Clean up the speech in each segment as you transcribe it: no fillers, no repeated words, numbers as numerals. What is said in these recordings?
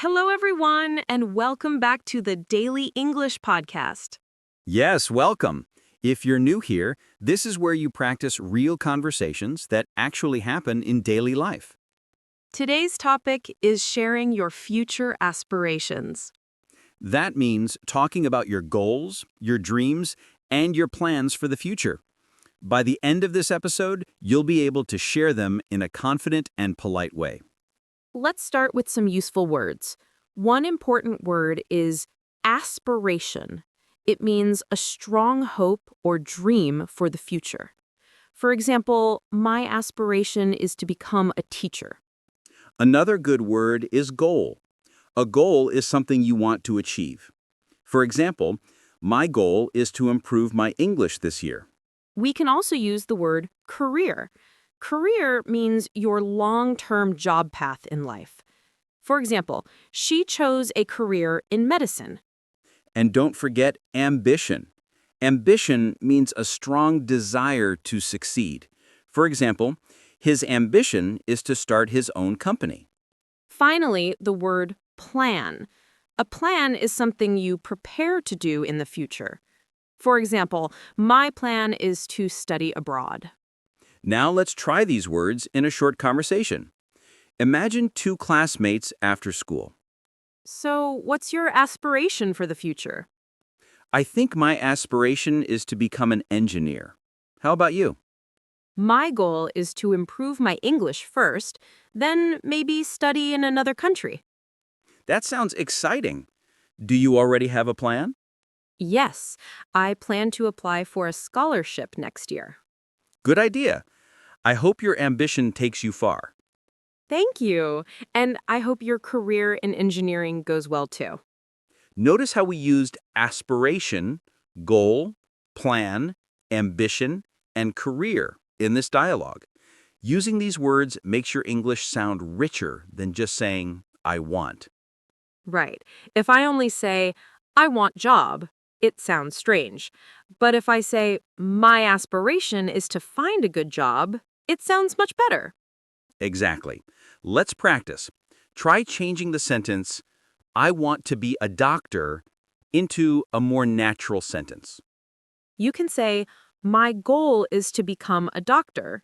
Hello, everyone, and welcome back to the Daily English Podcast. Yes, welcome. If you're new here, this is where you practice real conversations that actually happen in daily life. Today's topic is sharing your future aspirations. That means talking about your goals, your dreams, and your plans for the future. By the end of this episode, you'll be able to share them in a confident and polite way. Let's start with some useful words. One important word is aspiration. It means a strong hope or dream for the future. For example, my aspiration is to become a teacher. Another good word is goal. A goal is something you want to achieve. For example, my goal is to improve my English this year. We can also use the word career. Career means your long-term job path in life. For example, she chose a career in medicine. And don't forget ambition. Ambition means a strong desire to succeed. For example, his ambition is to start his own company. Finally, the word plan. A plan is something you prepare to do in the future. For example, my plan is to study abroad. Now let's try these words in a short conversation. Imagine two classmates after school. So, what's your aspiration for the future? I think my aspiration is to become an engineer. How about you? My goal is to improve my English first, then maybe study in another country. That sounds exciting. Do you already have a plan? Yes, I plan to apply for a scholarship next year. Good idea. I hope your ambition takes you far. Thank you, and I hope your career in engineering goes well too. Notice how we used aspiration, goal, plan, ambition, and career in this dialogue. Using these words makes your English sound richer than just saying, I want. Right. If I only say, I want job, it sounds strange. But if I say, my aspiration is to find a good job, it sounds much better. Exactly. Let's practice. Try changing the sentence, I want to be a doctor, into a more natural sentence. You can say, my goal is to become a doctor,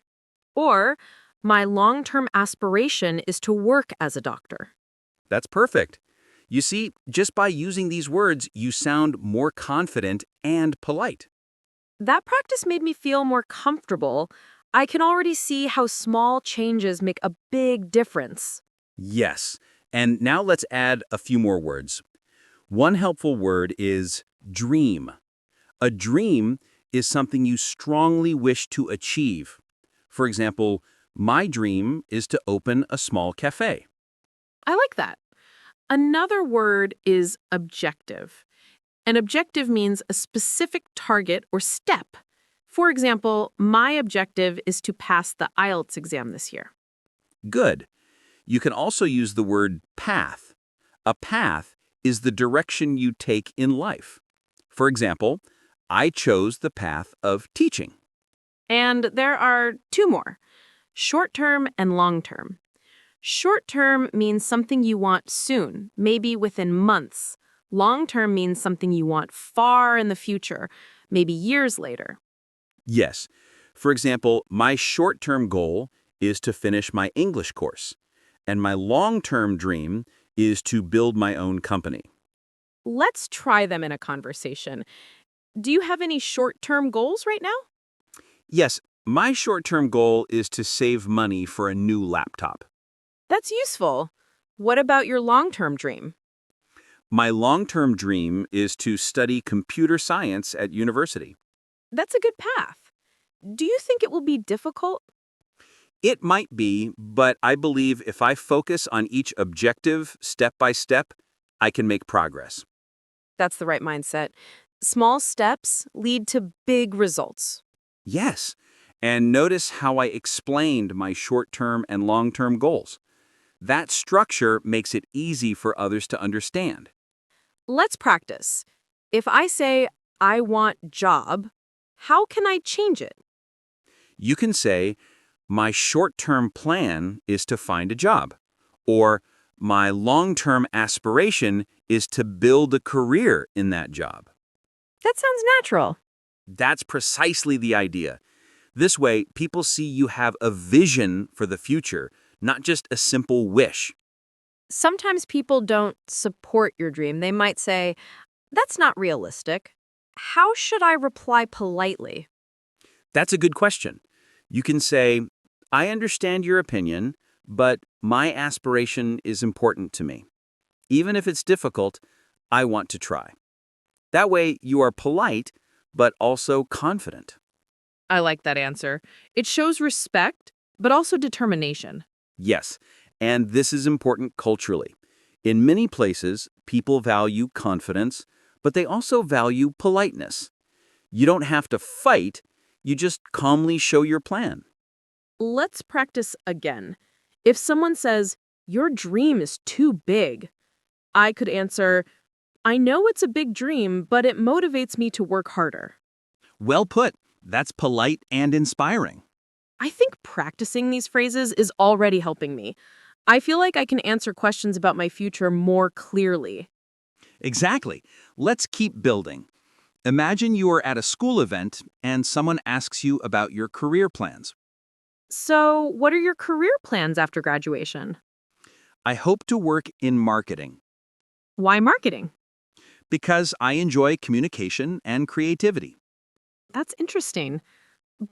or my long-term aspiration is to work as a doctor. That's perfect. You see, just by using these words, you sound more confident and polite. That practice made me feel more comfortable. I can already see how small changes make a big difference. Yes. And now let's add a few more words. One helpful word is dream. A dream is something you strongly wish to achieve. For example, my dream is to open a small cafe. I like that. Another word is objective. An objective means a specific target or step. For example, my objective is to pass the IELTS exam this year. Good. You can also use the word path. A path is the direction you take in life. For example, I chose the path of teaching. And there are two more, short-term and long-term. Short-term means something you want soon, maybe within months. Long-term means something you want far in the future, maybe years later. Yes. For example, my short-term goal is to finish my English course, and my long-term dream is to build my own company. Let's try them in a conversation. Do you have any short-term goals right now? Yes, my short-term goal is to save money for a new laptop. That's useful. What about your long-term dream? My long-term dream is to study computer science at university. That's a good path. Do you think it will be difficult? It might be, but I believe if I focus on each objective step by step, I can make progress. That's the right mindset. Small steps lead to big results. Yes, and notice how I explained my short-term and long-term goals. That structure makes it easy for others to understand. Let's practice. If I say, I want job, how can I change it? You can say, my short-term plan is to find a job, or My long-term aspiration is to build a career in that job. That sounds natural. That's precisely the idea. This way, people see you have a vision for the future, not just a simple wish. Sometimes people don't support your dream. They might say, that's not realistic. How should I reply politely? That's a good question. You can say, I understand your opinion, but my aspiration is important to me. Even if it's difficult, I want to try. That way, you are polite, but also confident. I like that answer. It shows respect, but also determination. Yes, and this is important culturally. In many places, people value confidence, but they also value politeness. You don't have to fight, you just calmly show your plan. Let's practice again. If someone says, your dream is too big, I could answer, I know it's a big dream, but it motivates me to work harder. Well put. That's polite and inspiring. I think practicing these phrases is already helping me. I feel like I can answer questions about my future more clearly. Exactly. Let's keep building. Imagine you are at a school event and someone asks you about your career plans. So, what are your career plans after graduation? I hope to work in marketing Why marketing? because I enjoy communication and creativity. That's interesting.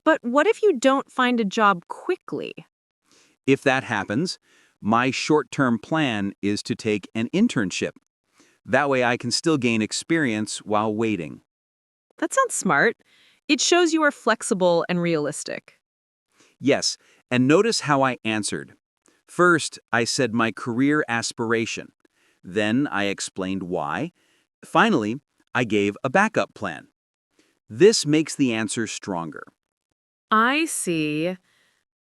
But what if you don't find a job quickly? If that happens, my short-term plan is to take an internship. That way I can still gain experience while waiting. That sounds smart. It shows you are flexible and realistic. Yes, and notice how I answered. First, I said my career aspiration. Then I explained why. Finally, I gave a backup plan. This makes the answer stronger. I see.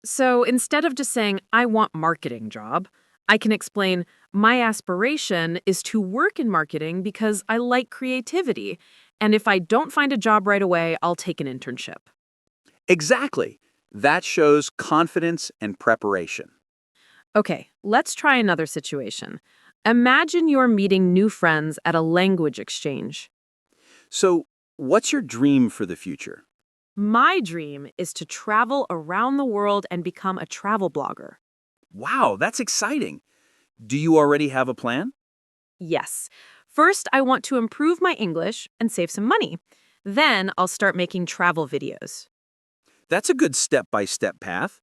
So instead of just saying, I want marketing job, I can explain, my aspiration is to work in marketing because I like creativity. And if I don't find a job right away, I'll take an internship. Exactly. That shows confidence and preparation. Okay, let's try another situation. Imagine you're meeting new friends at a language exchange. So, what's your dream for the future? My dream is to travel around the world and become a travel blogger. Wow, that's exciting. Do you already have a plan? Yes. First, I want to improve my English and save some money. Then I'll start making travel videos. That's a good step-by-step path.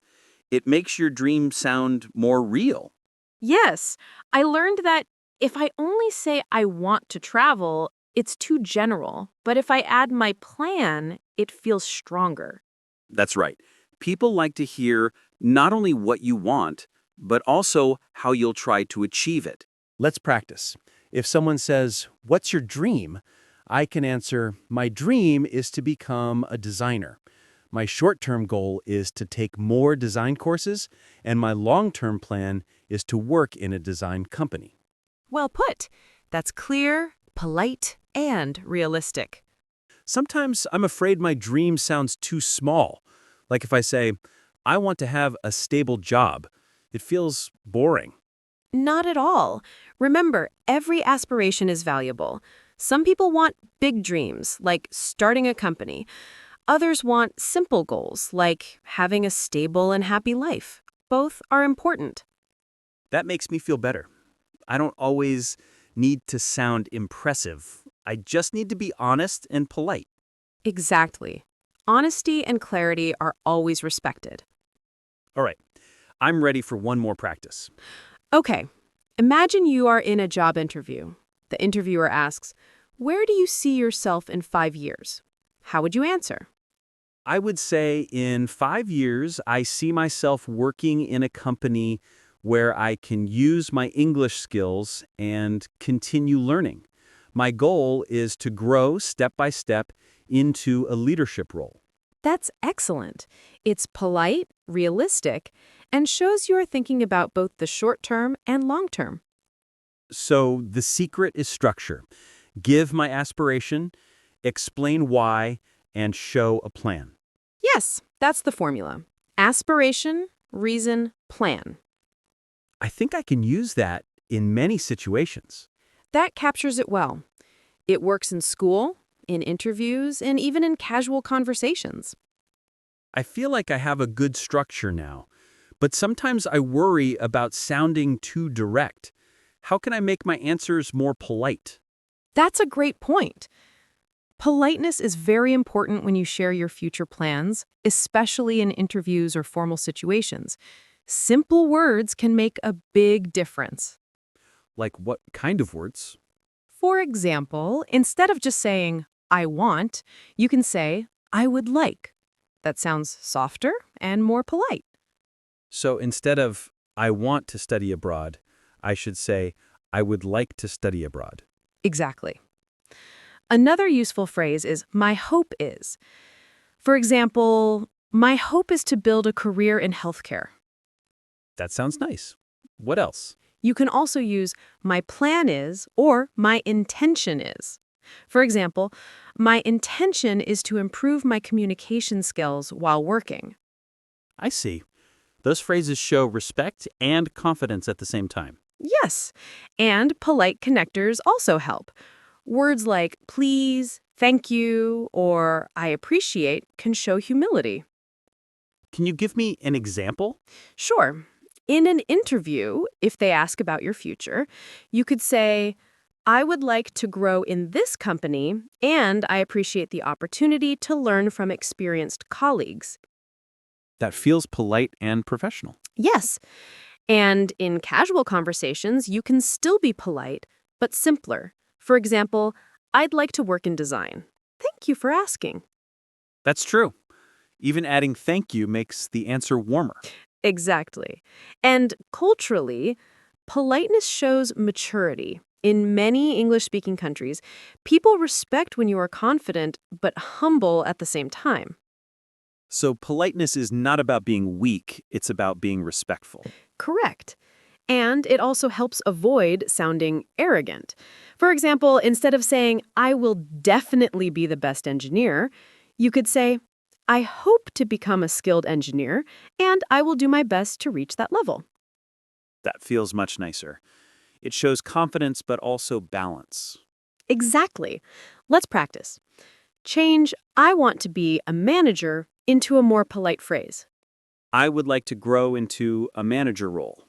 It makes your dream sound more real. Yes, I learned that if I only say I want to travel, it's too general. But if I add my plan, it feels stronger. That's right. People like to hear not only what you want, but also how you'll try to achieve it. Let's practice. If someone says, "What's your dream?" I can answer, "My dream is to become a designer. My short-term goal is to take more design courses, and my long-term plan is to work in a design company." Well put. That's clear, polite, and realistic. Sometimes I'm afraid my dream sounds too small. Like if I say, "I want to have a stable job," it feels boring. Not at all. Remember, every aspiration is valuable. Some people want big dreams, like starting a company. Others want simple goals, like having a stable and happy life. Both are important. That makes me feel better. I don't always need to sound impressive. I just need to be honest and polite. Exactly. Honesty and clarity are always respected. All right, I'm ready for one more practice. Okay, imagine you are in a job interview. The interviewer asks, where do you see yourself in 5 years? How would you answer? I would say in 5 years, I see myself working in a company where I can use my English skills and continue learning. My goal is to grow step by step into a leadership role. That's excellent. It's polite, realistic, and shows you are thinking about both the short term and long term. So the secret is structure. Give my aspiration, explain why, and show a plan. Yes, that's the formula. Aspiration, reason, plan. I think I can use that in many situations. That captures it well. It works in school, in interviews, and even in casual conversations. I feel like I have a good structure now, but sometimes I worry about sounding too direct. How can I make my answers more polite? That's a great point. Politeness is very important when you share your future plans, especially in interviews or formal situations. Simple words can make a big difference. Like what kind of words? For example, instead of just saying, I want, you can say, I would like. That sounds softer and more polite. So instead of, I want to study abroad, I should say, I would like to study abroad. Exactly. Another useful phrase is, my hope is. For example, my hope is to build a career in healthcare. That sounds nice. What else? You can also use, my plan is, or my intention is. For example, my intention is to improve my communication skills while working. I see. Those phrases show respect and confidence at the same time. Yes, and polite connectors also help. Words like please, thank you, or I appreciate can show humility. Can you give me an example? Sure. In an interview, if they ask about your future, you could say, I would like to grow in this company, and I appreciate the opportunity to learn from experienced colleagues. That feels polite and professional. Yes. And in casual conversations, you can still be polite, but simpler. For example, I'd like to work in design. Thank you for asking. That's true. Even adding thank you makes the answer warmer. Exactly. And culturally, politeness shows maturity. In many English-speaking countries, people respect when you are confident but humble at the same time. So politeness is not about being weak, it's about being respectful. Correct. And it also helps avoid sounding arrogant. For example, instead of saying, I will definitely be the best engineer, you could say, I hope to become a skilled engineer, and I will do my best to reach that level. That feels much nicer. It shows confidence but also balance. Exactly. Let's practice. Change, I want to be a manager, into a more polite phrase. I would like to grow into a manager role.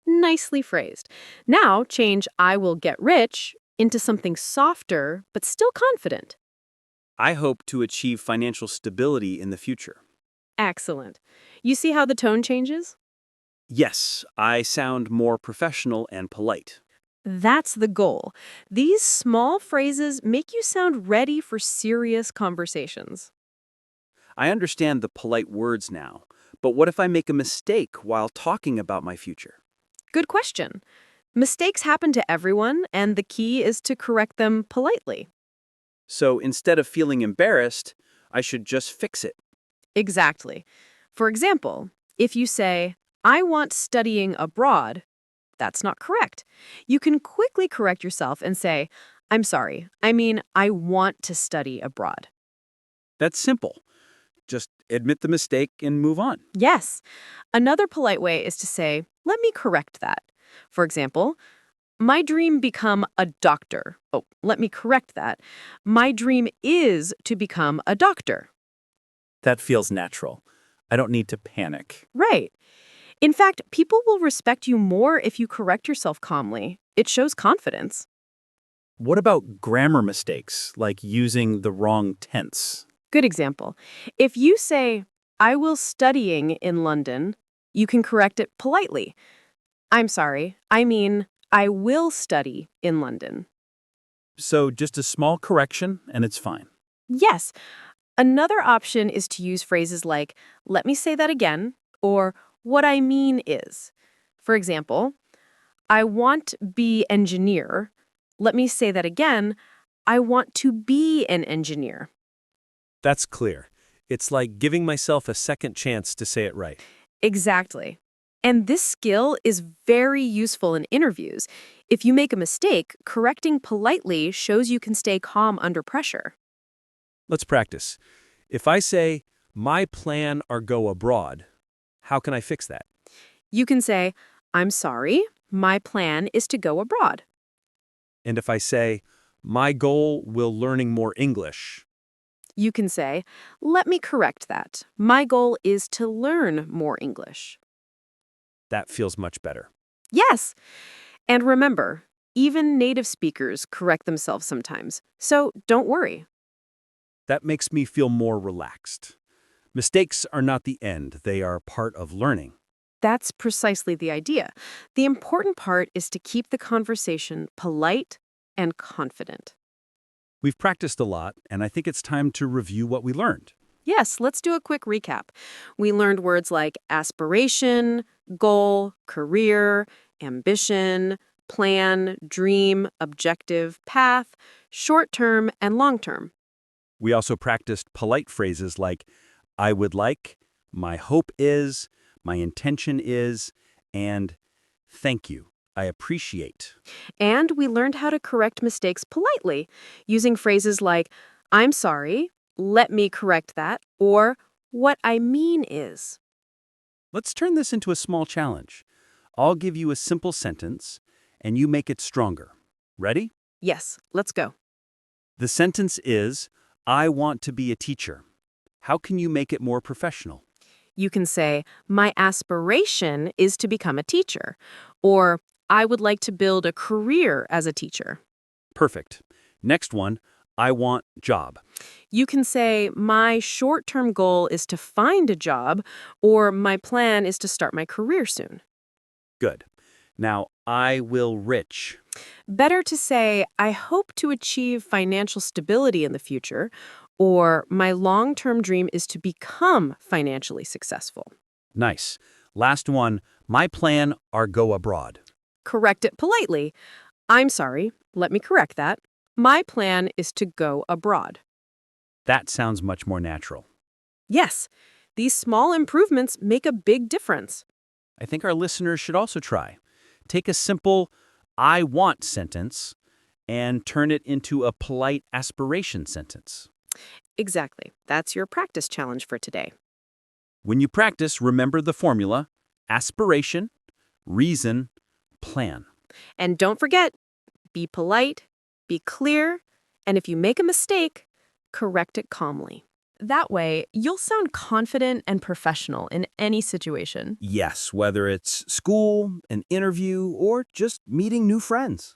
Nicely phrased. Now change I will get rich into something softer but still confident. I hope to achieve financial stability in the future. Excellent. You see how the tone changes? Yes, I sound more professional and polite. That's the goal. These small phrases make you sound ready for serious conversations. I understand the polite words now, but what if I make a mistake while talking about my future? Good question. Mistakes happen to everyone, and the key is to correct them politely. So instead of feeling embarrassed, I should just fix it. Exactly. For example, if you say, I want studying abroad, that's not correct. You can quickly correct yourself and say, I'm sorry, I mean, I want to study abroad. That's simple. Just admit the mistake and move on. Yes. Another polite way is to say, let me correct that. For example, my dream become a doctor. Oh, let me correct that. My dream is to become a doctor. That feels natural. I don't need to panic. Right. In fact, people will respect you more if you correct yourself calmly. It shows confidence. What about grammar mistakes, like using the wrong tense? Good example. If you say, I will studying in London, you can correct it politely. I'm sorry, I mean, I will study in London. So just a small correction and it's fine. Yes. Another option is to use phrases like, let me say that again, or what I mean is. For example, I want be engineer. Let me say that again. I want to be an engineer. That's clear. It's like giving myself a second chance to say it right. Exactly. And this skill is very useful in interviews. If you make a mistake, correcting politely shows you can stay calm under pressure. Let's practice. If I say, my plan are go abroad, how can I fix that? You can say, I'm sorry, my plan is to go abroad. And if I say, my goal will learning more English, You can say, let me correct that. My goal is to learn more English. that feels much better. Yes. And remember, even native speakers correct themselves sometimes, so don't worry. That makes me feel more relaxed. Mistakes are not the end, they are part of learning. That's precisely the idea. The important part is to keep the conversation polite and confident. We've practiced a lot, and I think it's time to review what we learned. Yes, let's do a quick recap. We learned words like aspiration, goal, career, ambition, plan, dream, objective, path, short-term, and long-term. We also practiced polite phrases like, I would like, my hope is, my intention is, and thank you, I appreciate. And we learned how to correct mistakes politely, using phrases like, I'm sorry, let me correct that, or what I mean is. Let's turn this into a small challenge. I'll give you a simple sentence, and you make it stronger. Ready? Yes, let's go. The sentence is, I want to be a teacher. How can you make it more professional? You can say, my aspiration is to become a teacher, or I would like to build a career as a teacher. Perfect. Next one, I want job. You can say, my short-term goal is to find a job, or my plan is to start my career soon. Good. Now, I will rich. Better to say, I hope to achieve financial stability in the future, or my long-term dream is to become financially successful. Nice. Last one, my plan are go abroad. Correct it politely. I'm sorry, let me correct that. My plan is to go abroad. That sounds much more natural. Yes, these small improvements make a big difference. I think our listeners should also try. Take a simple, I want sentence and turn it into a polite aspiration sentence. Exactly. That's your practice challenge for today. When you practice, remember the formula, aspiration, reason, plan. And don't forget, be polite, be clear, and if you make a mistake, correct it calmly. That way, you'll sound confident and professional in any situation. Yes, whether it's school, an interview, or just meeting new friends.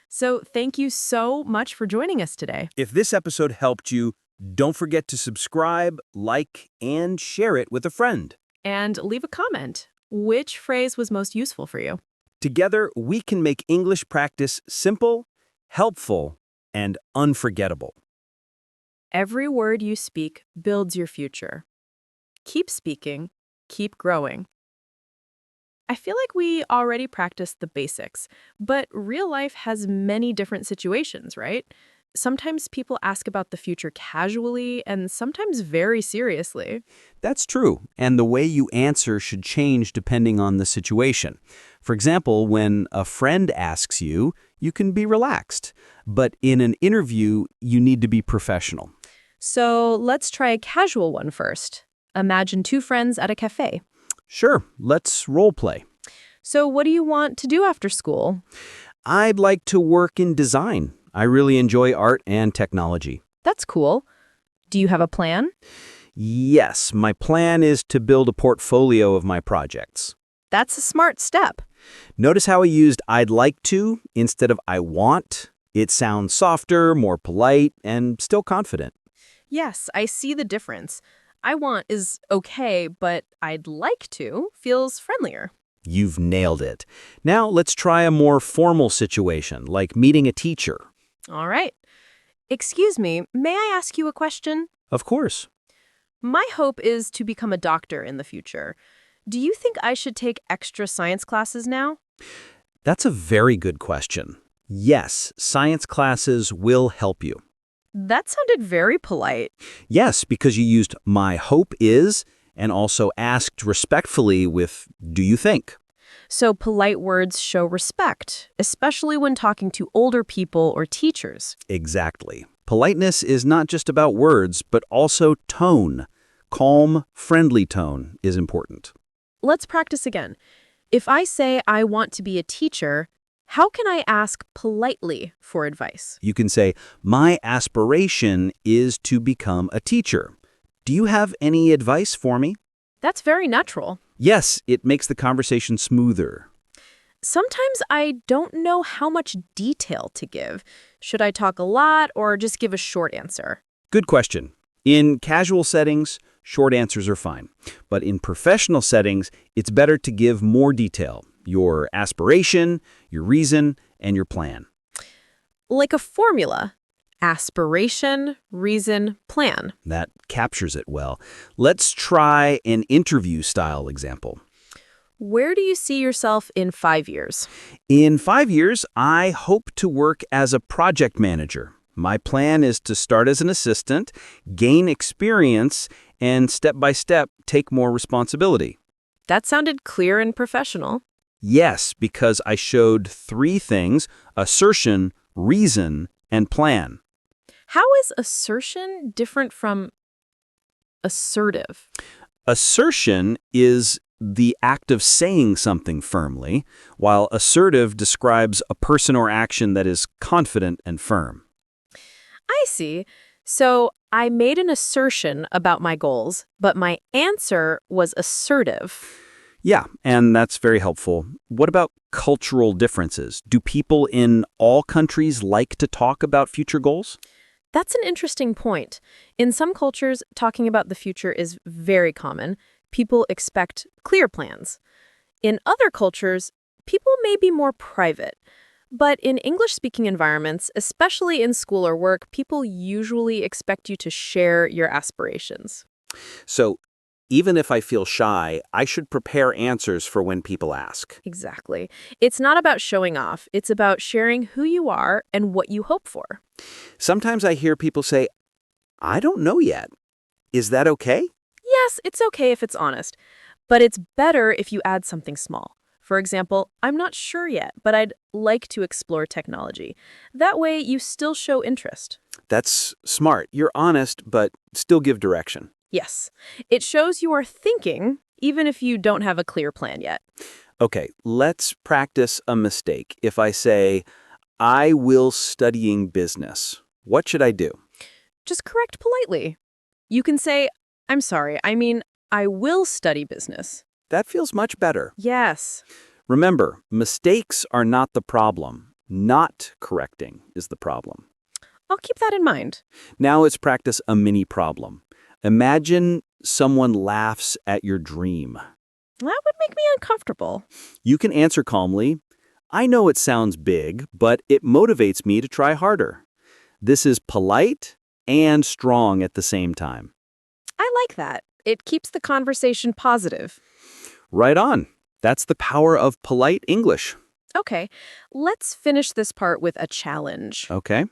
So thank you so much for joining us today. If this episode helped you, don't forget to subscribe, like, and share it with a friend. And leave a comment. Which phrase was most useful for you? Together, we can make English practice simple, helpful, and unforgettable. Every word you speak builds your future. Keep speaking, keep growing. I feel like we already practiced the basics, but real life has many different situations, right? Sometimes people ask about the future casually and sometimes very seriously. That's true, and the way you answer should change depending on the situation. For example, when a friend asks you, you can be relaxed. But in an interview, you need to be professional. So let's try a casual one first. Imagine two friends at a cafe. Sure, let's role play. So what do you want to do after school? I'd like to work in design. I really enjoy art and technology. That's cool. Do you have a plan? Yes, my plan is to build a portfolio of my projects. That's a smart step. Notice how I used I'd like to instead of I want? It sounds softer, more polite, and still confident. Yes, I see the difference. I want is okay, but I'd like to feels friendlier. You've nailed it. Now let's try a more formal situation, like meeting a teacher. All right. Excuse me, may I ask you a question? Of course. My hope is to become a doctor in the future. Do you think I should take extra science classes now? That's a very good question. Yes, science classes will help you. That sounded very polite. Yes, because you used my hope is and also asked respectfully with do you think? So polite words show respect, especially when talking to older people or teachers. Exactly. Politeness is not just about words, but also tone. Calm, friendly tone is important. Let's practice again. If I say I want to be a teacher, how can I ask politely for advice? You can say, my aspiration is to become a teacher. Do you have any advice for me? That's very natural. Yes, it makes the conversation smoother. Sometimes I don't know how much detail to give. Should I talk a lot or just give a short answer? Good question. In casual settings, short answers are fine. But in professional settings, it's better to give more detail. Your aspiration, your reason, and your plan. Like a formula. Aspiration, reason, plan. That captures it well. Let's try an interview-style example. Where do you see yourself in 5 years? In 5 years, I hope to work as a project manager. My plan is to start as an assistant, gain experience, and step by step take more responsibility. That sounded clear and professional. Yes, because I showed 3 things: assertion, reason, and plan. How is assertion different from assertive? Assertion is the act of saying something firmly, while assertive describes a person or action that is confident and firm. I see. So I made an assertion about my goals, but my answer was assertive. Yeah, and that's very helpful. What about cultural differences? Do people in all countries like to talk about future goals? That's an interesting point. In some cultures, talking about the future is very common. People expect clear plans. In other cultures, people may be more private. But in English-speaking environments, especially in school or work, people usually expect you to share your aspirations. So, even if I feel shy, I should prepare answers for when people ask. Exactly. It's not about showing off. It's about sharing who you are and what you hope for. Sometimes I hear people say, I don't know yet. Is that okay? Yes, it's okay if it's honest, but it's better if you add something small. For example, I'm not sure yet, but I'd like to explore technology. That way, you still show interest. That's smart. You're honest, but still give direction. Yes, it shows you are thinking, even if you don't have a clear plan yet. Okay, let's practice a mistake. If I say, I will studying business, what should I do? Just correct politely. You can say, I'm sorry, I will study business. That feels much better. Yes. Remember, mistakes are not the problem. Not correcting is the problem. I'll keep that in mind. Now let's practice a mini problem. Imagine someone laughs at your dream. That would make me uncomfortable. You can answer calmly, I know it sounds big, but it motivates me to try harder. This is polite and strong at the same time. I like that. It keeps the conversation positive. Right on. That's the power of polite English. Okay, let's finish this part with a challenge. Okay.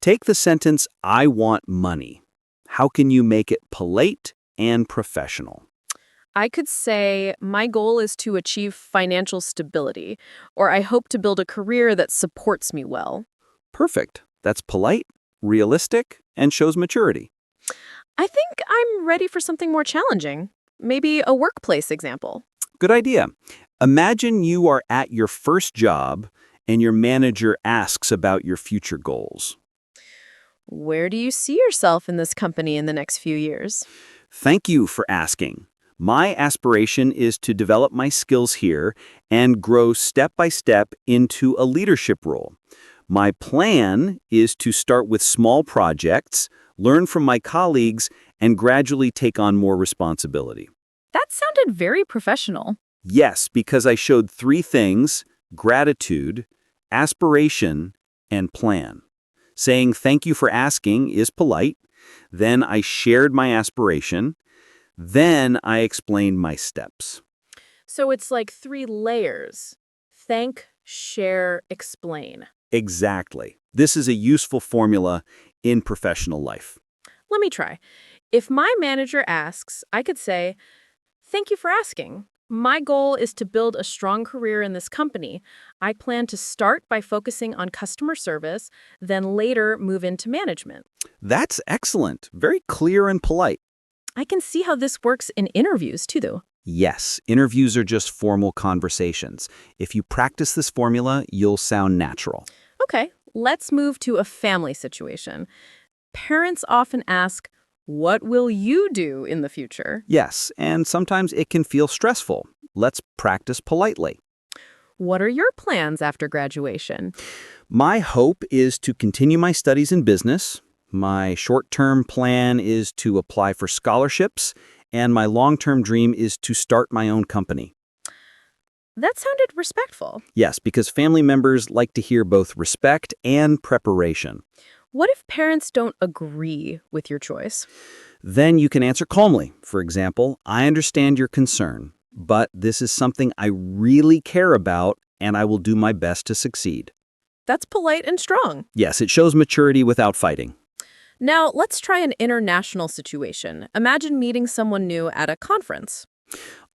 Take the sentence, I want money. How can you make it polite and professional? I could say, my goal is to achieve financial stability, or I hope to build a career that supports me well. Perfect. That's polite, realistic, and shows maturity. I think I'm ready for something more challenging. Maybe a workplace example. Good idea. Imagine you are at your first job and your manager asks about your future goals. Where do you see yourself in this company in the next few years? Thank you for asking. My aspiration is to develop my skills here and grow step by step into a leadership role. My plan is to start with small projects, learn from my colleagues, and gradually take on more responsibility. That sounded very professional. Yes, because I showed 3 things: gratitude, aspiration, and plan. Saying thank you for asking is polite. Then I shared my aspiration. Then I explained my steps. So it's like 3 layers. Thank, share, explain. Exactly. This is a useful formula in professional life. Let me try. If my manager asks, I could say, thank you for asking. My goal is to build a strong career in this company. I plan to start by focusing on customer service, then later move into management. That's excellent. Very clear and polite. I can see how this works in interviews, too, though. Yes, interviews are just formal conversations. If you practice this formula, you'll sound natural. Okay, let's move to a family situation. Parents often ask, "What will you do in the future?" Yes, and sometimes it can feel stressful. Let's practice politely. What are your plans after graduation? My hope is to continue my studies in business. My short-term plan is to apply for scholarships, and my long-term dream is to start my own company. That sounded respectful. Yes, because family members like to hear both respect and preparation. What if parents don't agree with your choice? Then you can answer calmly. For example, I understand your concern, but this is something I really care about, and I will do my best to succeed. That's polite and strong. Yes, it shows maturity without fighting. Now, let's try an international situation. Imagine meeting someone new at a conference.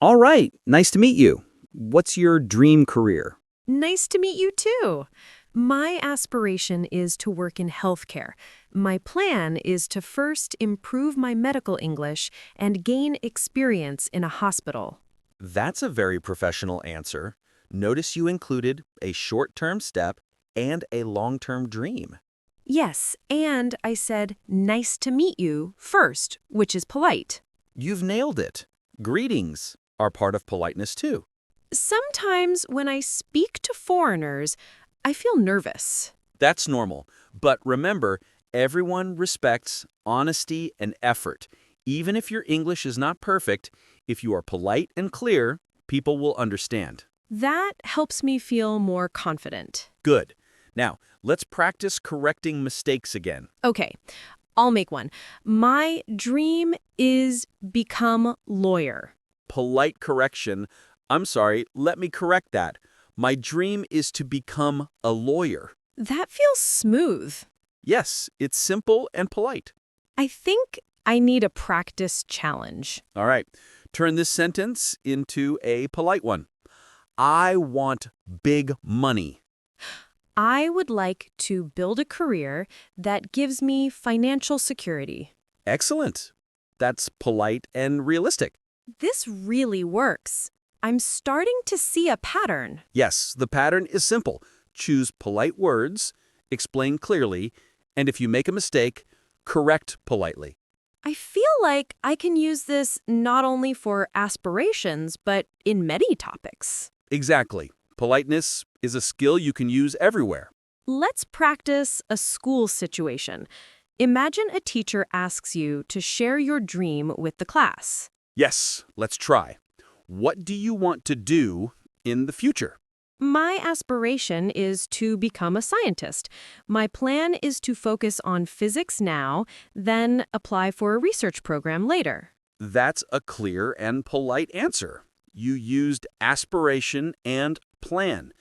All right, nice to meet you. What's your dream career? Nice to meet you too. My aspiration is to work in healthcare. My plan is to first improve my medical English and gain experience in a hospital. That's a very professional answer. Notice you included a short-term step and a long-term dream. Yes, and I said, nice to meet you first, which is polite. You've nailed it. Greetings are part of politeness too. Sometimes when I speak to foreigners, I feel nervous. That's normal. But remember, everyone respects honesty and effort. Even if your English is not perfect, if you are polite and clear, people will understand. That helps me feel more confident. Good. Now, let's practice correcting mistakes again. Okay, I'll make one. My dream is become lawyer. Polite correction. I'm sorry, let me correct that. My dream is to become a lawyer. That feels smooth. Yes, it's simple and polite. I think I need a practice challenge. All right, turn this sentence into a polite one. I want big money. I would like to build a career that gives me financial security. Excellent. That's polite and realistic. This really works. I'm starting to see a pattern. Yes, the pattern is simple. Choose polite words, explain clearly, and if you make a mistake, correct politely. I feel like I can use this not only for aspirations, but in many topics. Exactly. Politeness is a skill you can use everywhere. Let's practice a school situation. Imagine a teacher asks you to share your dream with the class. Yes, let's try. What do you want to do in the future? My aspiration is to become a scientist. My plan is to focus on physics now, then apply for a research program later. That's a clear and polite answer. You used aspiration and plan.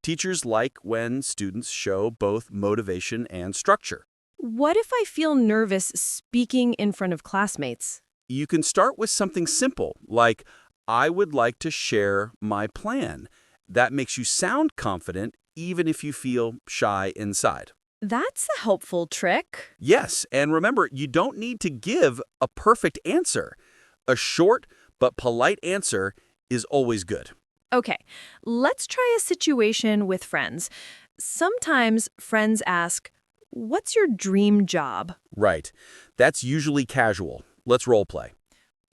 Teachers like when students show both motivation and structure. What if I feel nervous speaking in front of classmates? You can start with something simple, like, I would like to share my plan. That makes you sound confident, even if you feel shy inside. That's a helpful trick. Yes, and remember, you don't need to give a perfect answer. A short but polite answer is always good. Okay, let's try a situation with friends. Sometimes friends ask, "What's your dream job?" Right. That's usually casual. Let's role play.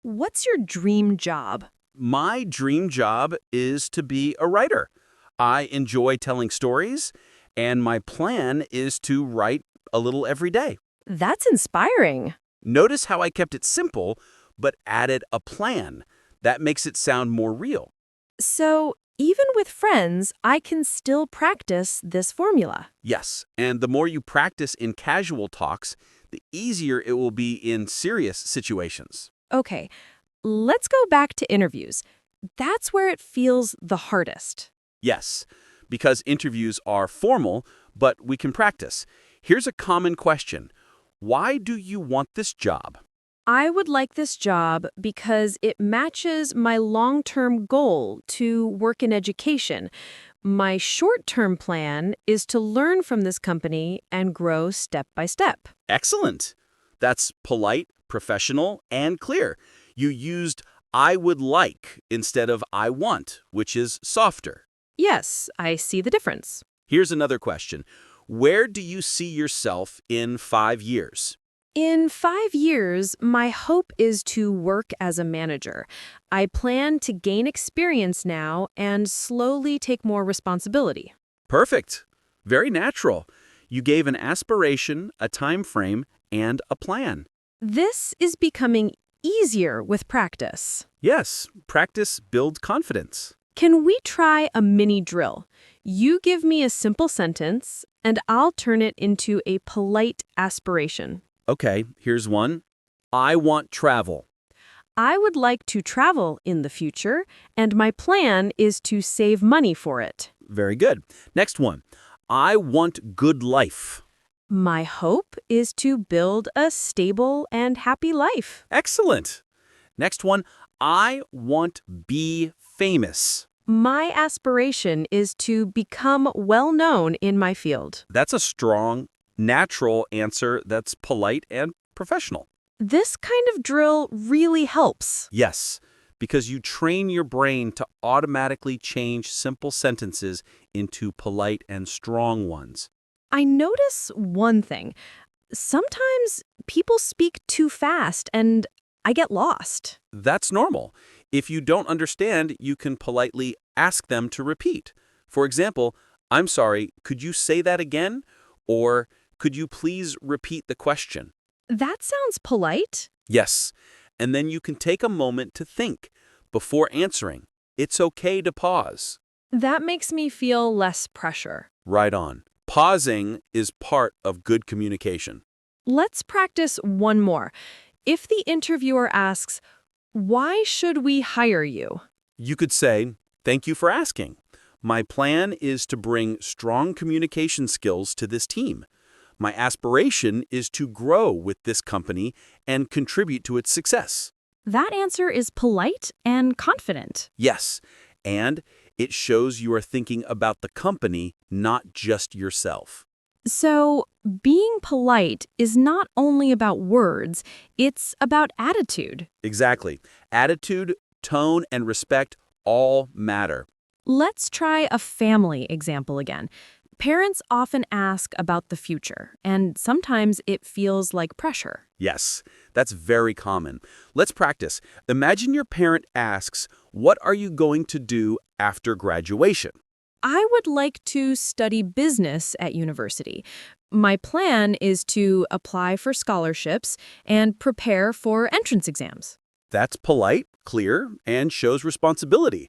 What's your dream job? My dream job is to be a writer. I enjoy telling stories, and my plan is to write a little every day. That's inspiring. Notice how I kept it simple, but added a plan. That makes it sound more real. So, even with friends, I can still practice this formula. Yes, and the more you practice in casual talks, the easier it will be in serious situations. Okay, let's go back to interviews. That's where it feels the hardest. Yes, because interviews are formal, but we can practice. Here's a common question. Why do you want this job? I would like this job because it matches my long-term goal to work in education. My short-term plan is to learn from this company and grow step by step. Excellent. That's polite, professional, and clear. You used I would like instead of I want, which is softer. Yes, I see the difference. Here's another question. Where do you see yourself in 5 years? In 5 years, my hope is to work as a manager. I plan to gain experience now and slowly take more responsibility. Perfect. Very natural. You gave an aspiration, a time frame, and a plan. This is becoming easier with practice. Yes, practice builds confidence. Can we try a mini drill? You give me a simple sentence, and I'll turn it into a polite aspiration. Okay, here's one. I want travel. I would like to travel in the future, and my plan is to save money for it. Very good. Next one. I want good life. My hope is to build a stable and happy life. Excellent. Next one. I want be famous. My aspiration is to become well-known in my field. That's a strong, natural answer that's polite and professional. This kind of drill really helps. Yes, because you train your brain to automatically change simple sentences into polite and strong ones. I notice one thing. Sometimes people speak too fast and I get lost. That's normal. If you don't understand, you can politely ask them to repeat. For example, I'm sorry, could you say that again? Or could you please repeat the question? That sounds polite. Yes, and then you can take a moment to think before answering. It's okay to pause. That makes me feel less pressure. Right on. Pausing is part of good communication. Let's practice one more. If the interviewer asks, "Why should we hire you?" You could say, thank you for asking. My plan is to bring strong communication skills to this team. My aspiration is to grow with this company and contribute to its success. That answer is polite and confident. Yes, and it shows you are thinking about the company, not just yourself. So, being polite is not only about words, it's about attitude. Exactly. Attitude, tone, and respect all matter. Let's try a family example again. Parents often ask about the future, and sometimes it feels like pressure. Yes, that's very common. Let's practice. Imagine your parent asks, what are you going to do after graduation? I would like to study business at university. My plan is to apply for scholarships and prepare for entrance exams. That's polite, clear, and shows responsibility.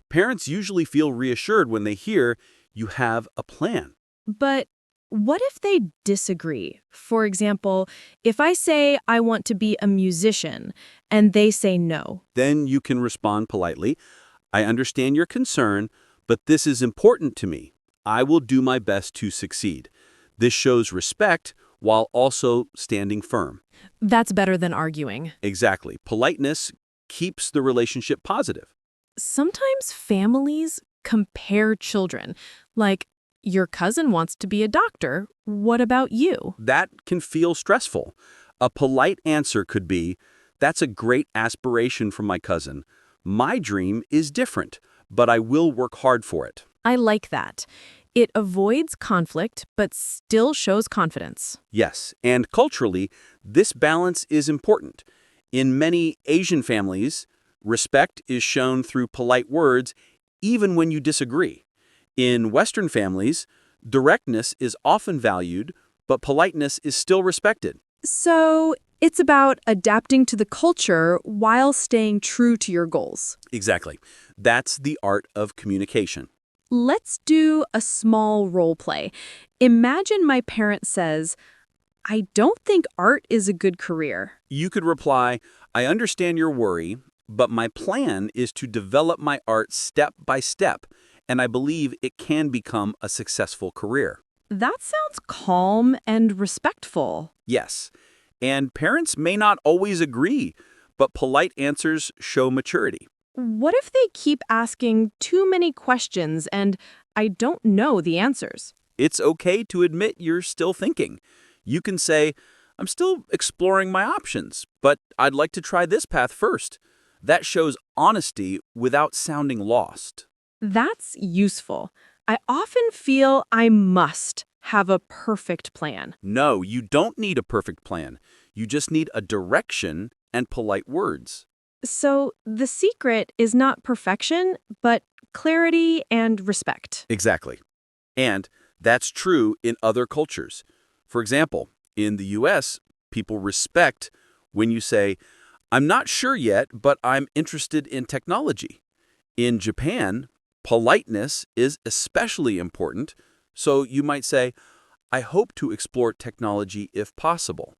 Parents usually feel reassured when they hear you have a plan. But what if they disagree? For example, if I say I want to be a musician and they say no. Then you can respond politely, I understand your concern, but this is important to me. I will do my best to succeed. This shows respect while also standing firm. That's better than arguing. Exactly. Politeness keeps the relationship positive. Sometimes families compare children. Like, your cousin wants to be a doctor. What about you? That can feel stressful. A polite answer could be, that's a great aspiration from my cousin. My dream is different, but I will work hard for it. I like that. It avoids conflict, but still shows confidence. Yes, and culturally, this balance is important. In many Asian families, respect is shown through polite words, even when you disagree. In Western families, directness is often valued, but politeness is still respected. So, it's about adapting to the culture while staying true to your goals. Exactly. That's the art of communication. Let's do a small role play. Imagine my parent says, "I don't think art is a good career." You could reply, I understand your worry, but my plan is to develop my art step by step, and I believe it can become a successful career. That sounds calm and respectful. Yes, and parents may not always agree, but polite answers show maturity. What if they keep asking too many questions and I don't know the answers? It's okay to admit you're still thinking. You can say, I'm still exploring my options, but I'd like to try this path first. That shows honesty without sounding lost. That's useful. I often feel I must have a perfect plan. No, you don't need a perfect plan. You just need a direction and polite words. So the secret is not perfection, but clarity and respect. Exactly. And that's true in other cultures. For example, in the US, people respect when you say, "I'm not sure yet, but I'm interested in technology." In Japan, politeness is especially important, so you might say, "I hope to explore technology if possible."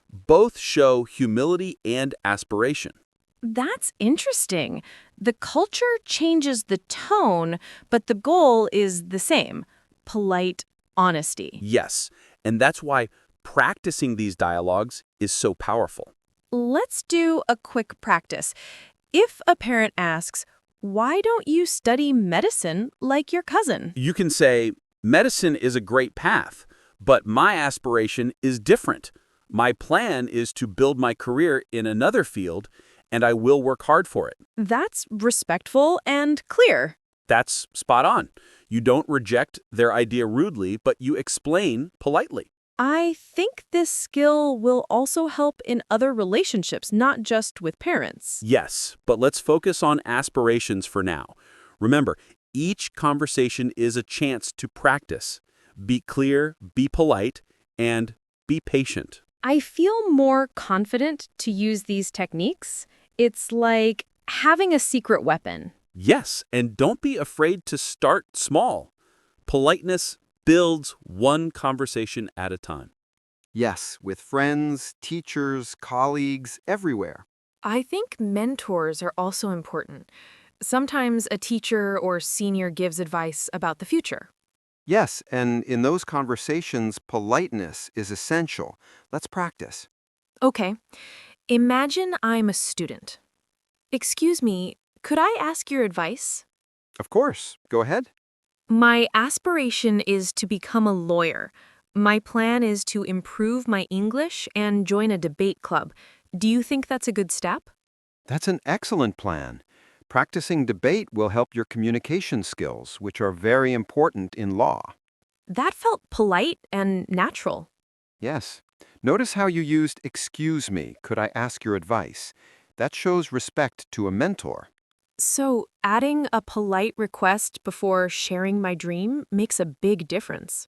Both show humility and aspiration. That's interesting. The culture changes the tone, but the goal is the same: polite honesty. Yes, and that's why practicing these dialogues is so powerful. Let's do a quick practice. If a parent asks, "Why don't you study medicine like your cousin?" You can say, "Medicine is a great path, but my aspiration is different. My plan is to build my career in another field, and I will work hard for it." That's respectful and clear. That's spot on. You don't reject their idea rudely, but you explain politely. I think this skill will also help in other relationships, not just with parents. Yes, but let's focus on aspirations for now. Remember, each conversation is a chance to practice. Be clear, be polite, and be patient. I feel more confident to use these techniques. It's like having a secret weapon. Yes, and don't be afraid to start small. Politeness builds one conversation at a time. Yes, with friends, teachers, colleagues, everywhere. I think mentors are also important. Sometimes a teacher or senior gives advice about the future. Yes, and in those conversations, politeness is essential. Let's practice. Okay, imagine I'm a student. Excuse me, could I ask your advice? Of course. Go ahead. My aspiration is to become a lawyer. My plan is to improve my English and join a debate club. Do you think that's a good step? That's an excellent plan. Practicing debate will help your communication skills, which are very important in law. That felt polite and natural. Yes. Notice how you used "excuse me, could I ask your advice?" That shows respect to a mentor. So, adding a polite request before sharing my dream makes a big difference.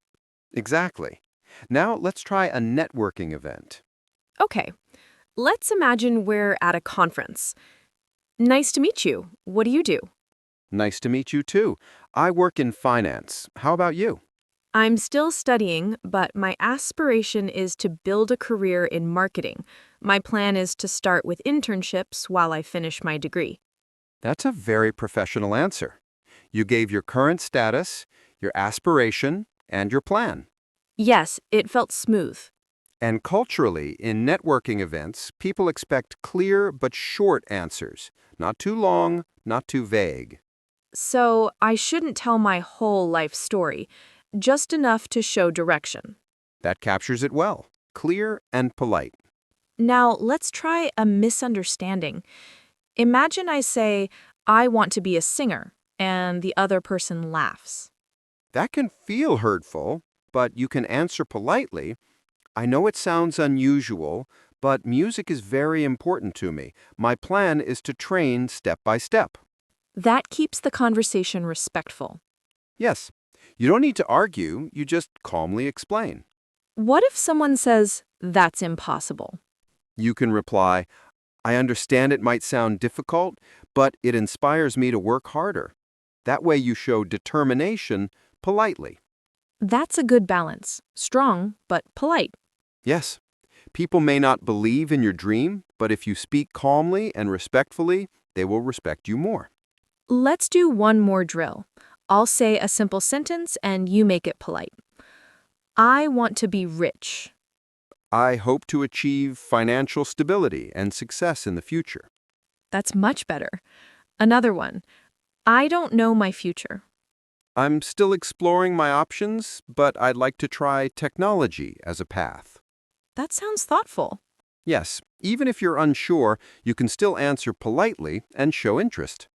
Exactly. Now let's try a networking event. Okay, let's imagine we're at a conference. Nice to meet you. What do you do? Nice to meet you too. I work in finance. How about you? I'm still studying, but my aspiration is to build a career in marketing. My plan is to start with internships while I finish my degree. That's a very professional answer. You gave your current status, your aspiration, and your plan. Yes, it felt smooth. And culturally, in networking events, people expect clear but short answers. Not too long, not too vague. So, I shouldn't tell my whole life story, just enough to show direction. That captures it well. Clear and polite. Now, let's try a misunderstanding. Imagine I say, "I want to be a singer," and the other person laughs. That can feel hurtful, but you can answer politely. "I know it sounds unusual, but music is very important to me. My plan is to train step by step." That keeps the conversation respectful. Yes, you don't need to argue, you just calmly explain. What if someone says, "That's impossible"? You can reply, "I understand it might sound difficult, but it inspires me to work harder." That way you show determination politely. That's a good balance. Strong, but polite. Yes, people may not believe in your dream, but if you speak calmly and respectfully, they will respect you more. Let's do one more drill. I'll say a simple sentence and you make it polite. I want to be rich. I hope to achieve financial stability and success in the future. That's much better. Another one. I don't know my future. I'm still exploring my options, but I'd like to try technology as a path. That sounds thoughtful. Yes, even if you're unsure, you can still answer politely and show interest.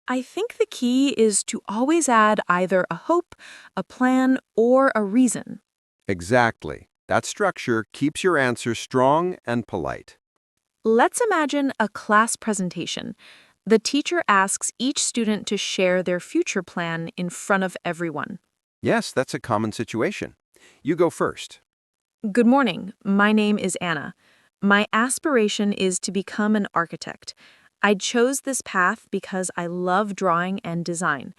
I think the key is to always add either a hope, a plan, or a reason. Exactly. That structure keeps your answer strong and polite. Let's imagine a class presentation. The teacher asks each student to share their future plan in front of everyone. Yes, that's a common situation. You go first. Good morning. My name is Anna. My aspiration is to become an architect. I chose this path because I love drawing and design.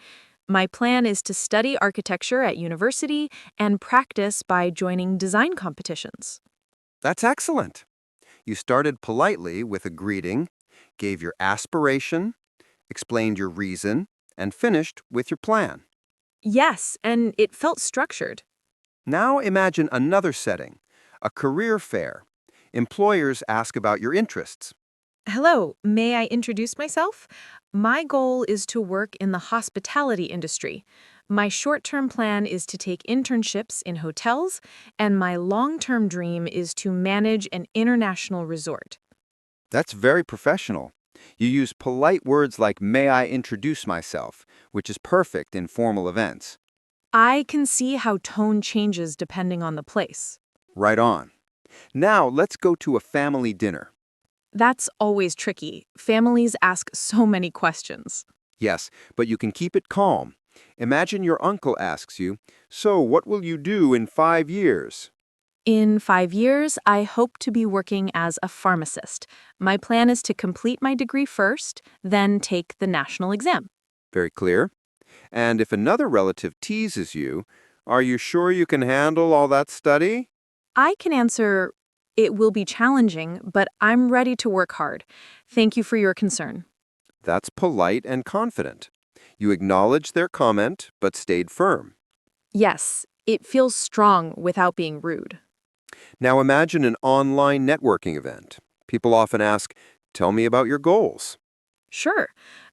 My plan is to study architecture at university and practice by joining design competitions. That's excellent. You started politely with a greeting, gave your aspiration, explained your reason, and finished with your plan. Yes, and it felt structured. Now imagine another setting, a career fair. Employers ask about your interests. Hello, may I introduce myself? My goal is to work in the hospitality industry. My short-term plan is to take internships in hotels, and my long-term dream is to manage an international resort. That's very professional. You use polite words like, may I introduce myself, which is perfect in formal events. I can see how tone changes depending on the place. Right on. Now let's go to a family dinner. That's always tricky. Families ask so many questions. Yes, but you can keep it calm. Imagine your uncle asks you, so what will you do in 5 years? In 5 years, I hope to be working as a pharmacist. My plan is to complete my degree first, then take the national exam. Very clear. And if another relative teases you, are you sure you can handle all that study? I can answer, it will be challenging, but I'm ready to work hard. Thank you for your concern. That's polite and confident. You acknowledged their comment, but stayed firm. Yes, it feels strong without being rude. Now imagine an online networking event. People often ask, tell me about your goals. Sure.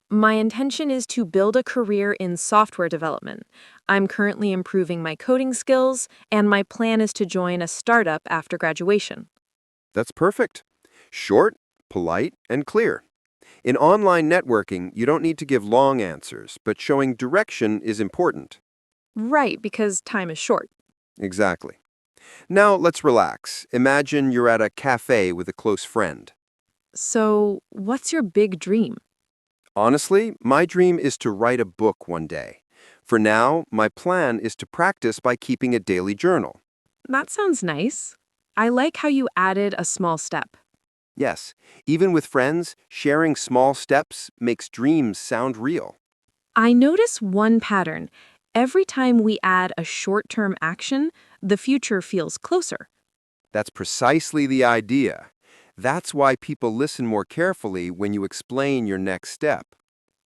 My intention is to build a career in software development. I'm currently improving my coding skills, and my plan is to join a startup after graduation. That's perfect. Short, polite, and clear. In online networking, you don't need to give long answers, but showing direction is important. Right, because time is short. Exactly. Now let's relax. Imagine you're at a cafe with a close friend. So, what's your big dream? Honestly, my dream is to write a book one day. For now, my plan is to practice by keeping a daily journal. That sounds nice. I like how you added a small step. Yes, even with friends, sharing small steps makes dreams sound real. I notice one pattern. Every time we add a short-term action, the future feels closer. That's precisely the idea. That's why people listen more carefully when you explain your next step.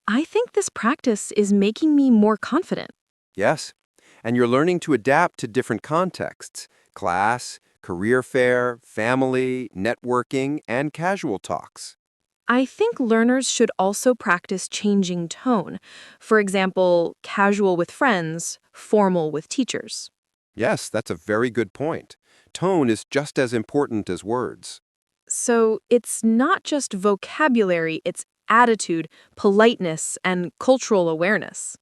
I think this practice is making me more confident. Yes, and you're learning to adapt to different contexts: class, career fair, family, networking, and casual talks. I think learners should also practice changing tone. For example, casual with friends, formal with teachers. Yes, that's a very good point. Tone is just as important as words. So it's not just vocabulary, it's attitude, politeness, and cultural awareness.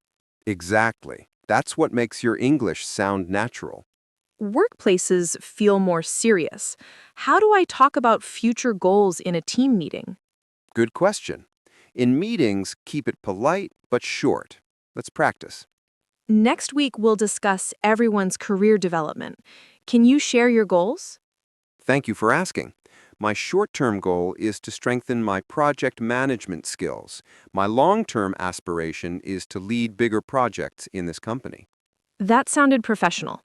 Exactly. That's what makes your English sound natural. Workplaces feel more serious. How do I talk about future goals in a team meeting? Good question. In meetings, keep it polite but short. Let's practice. Next week, we'll discuss everyone's career development. Can you share your goals? Thank you for asking. My short-term goal is to strengthen my project management skills. My long-term aspiration is to lead bigger projects in this company. That sounded professional.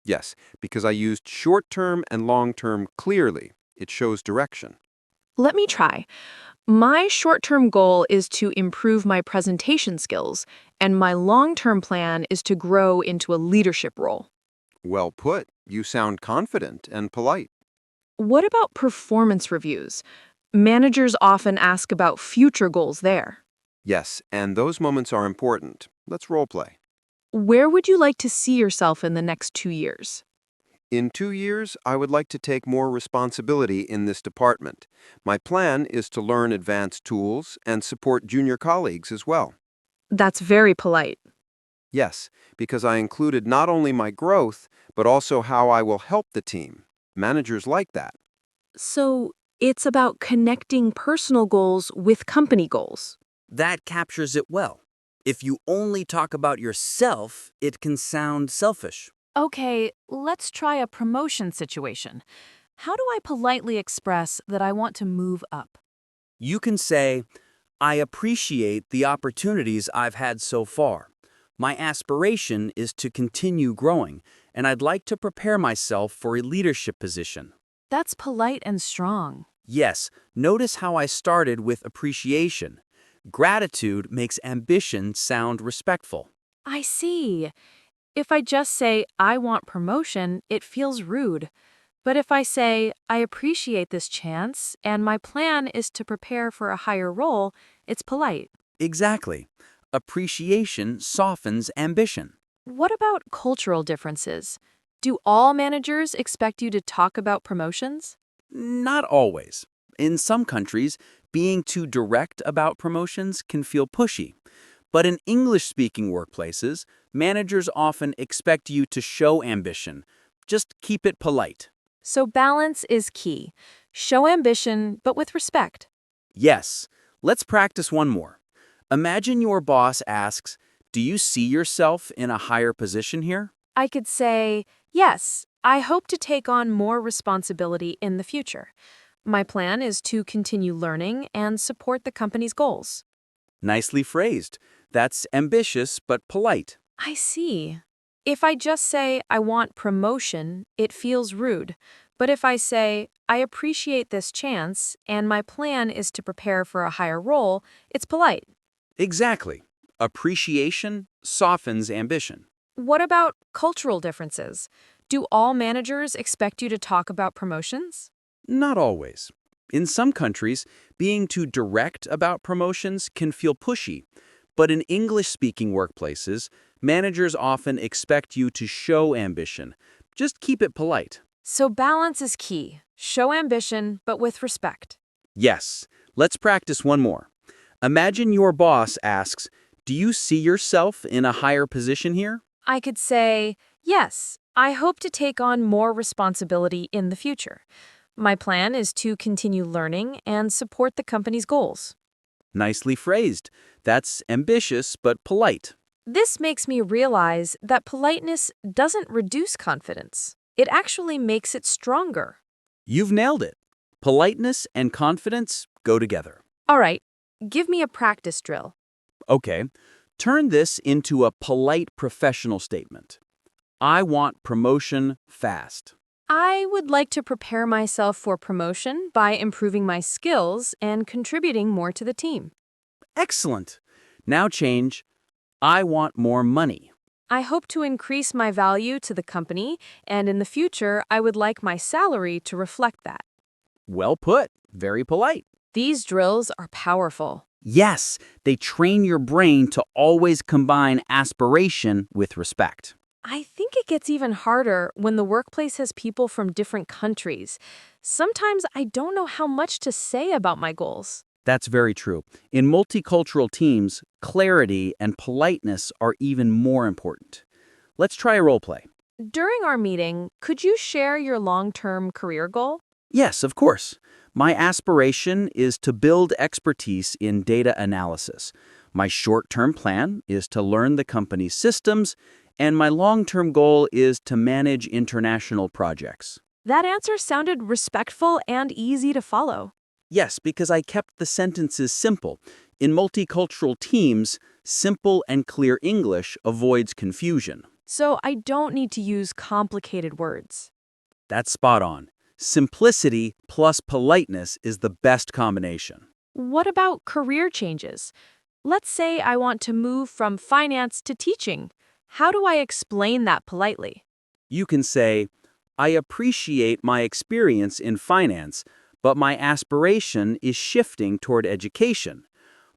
Yes, because I used short-term and long-term clearly. It shows direction. Let me try. My short-term goal is to improve my presentation skills, and my long-term plan is to grow into a leadership role. Well put. You sound confident and polite. What about performance reviews? Managers often ask about future goals there. Yes, and those moments are important. Let's role play. Where would you like to see yourself in the next 2 years? In 2 years, I would like to take more responsibility in this department. My plan is to learn advanced tools and support junior colleagues as well. That's very polite. Yes, because I included not only my growth, but also how I will help the team. Managers like that. So it's about connecting personal goals with company goals. That captures it well. If you only talk about yourself, it can sound selfish. Okay, let's try a promotion situation. How do I politely express that I want to move up? You can say, I appreciate the opportunities I've had so far. My aspiration is to continue growing, and I'd like to prepare myself for a leadership position. That's polite and strong. Yes, notice how I started with appreciation. Gratitude makes ambition sound respectful. I see. If I just say, I want promotion, it feels rude. But if I say, I appreciate this chance, and my plan is to prepare for a higher role, it's polite. Exactly. Appreciation softens ambition. What about cultural differences? Do all managers expect you to talk about promotions? Not always. In some countries, being too direct about promotions can feel pushy. But in English-speaking workplaces, managers often expect you to show ambition. Just keep it polite. So balance is key. Show ambition, but with respect. Yes, let's practice one more. Imagine your boss asks, do you see yourself in a higher position here? I could say, yes, I hope to take on more responsibility in the future. My plan is to continue learning and support the company's goals. Nicely phrased. That's ambitious but polite. I see. If I just say I want promotion, it feels rude. But if I say I appreciate this chance and my plan is to prepare for a higher role, it's polite. Exactly. Appreciation softens ambition. What about cultural differences? Do all managers expect you to talk about promotions? Not always. In some countries, being too direct about promotions can feel pushy. But in English-speaking workplaces, managers often expect you to show ambition. Just keep it polite. So balance is key. Show ambition, but with respect. Yes, let's practice one more. Imagine your boss asks, do you see yourself in a higher position here? I could say, yes, I hope to take on more responsibility in the future. My plan is to continue learning and support the company's goals. Nicely phrased. That's ambitious but polite. This makes me realize that politeness doesn't reduce confidence. It actually makes it stronger. You've nailed it. Politeness and confidence go together. All right, give me a practice drill. Okay, turn this into a polite professional statement. I want promotion fast. I would like to prepare myself for promotion by improving my skills and contributing more to the team. Excellent. Now change, I want more money. I hope to increase my value to the company, and in the future, I would like my salary to reflect that. Well put. Very polite. These drills are powerful. Yes, they train your brain to always combine aspiration with respect. I think it gets even harder when the workplace has people from different countries. Sometimes I don't know how much to say about my goals. That's very true. In multicultural teams, clarity and politeness are even more important. Let's try a role play. During our meeting, could you share your long-term career goal? Yes, of course. My aspiration is to build expertise in data analysis. My short-term plan is to learn the company's systems, and my long-term goal is to manage international projects. That answer sounded respectful and easy to follow. Yes, because I kept the sentences simple. In multicultural teams, simple and clear English avoids confusion. So I don't need to use complicated words. That's spot on. Simplicity plus politeness is the best combination. What about career changes? Let's say I want to move from finance to teaching. How do I explain that politely? You can say, I appreciate my experience in finance, but my aspiration is shifting toward education.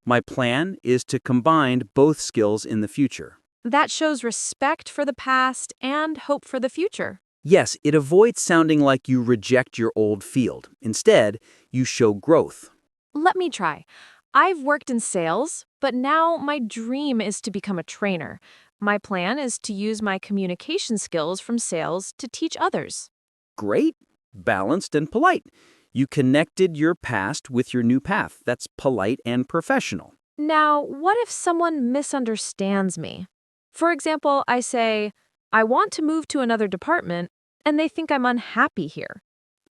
My plan is to combine both skills in the future. That shows respect for the past and hope for the future. Yes, it avoids sounding like you reject your old field. Instead, you show growth. Let me try. I've worked in sales, but now my dream is to become a trainer. My plan is to use my communication skills from sales to teach others. Great, balanced, and polite. You connected your past with your new path. That's polite and professional. Now, what if someone misunderstands me? For example, I say, I want to move to another department, and they think I'm unhappy here.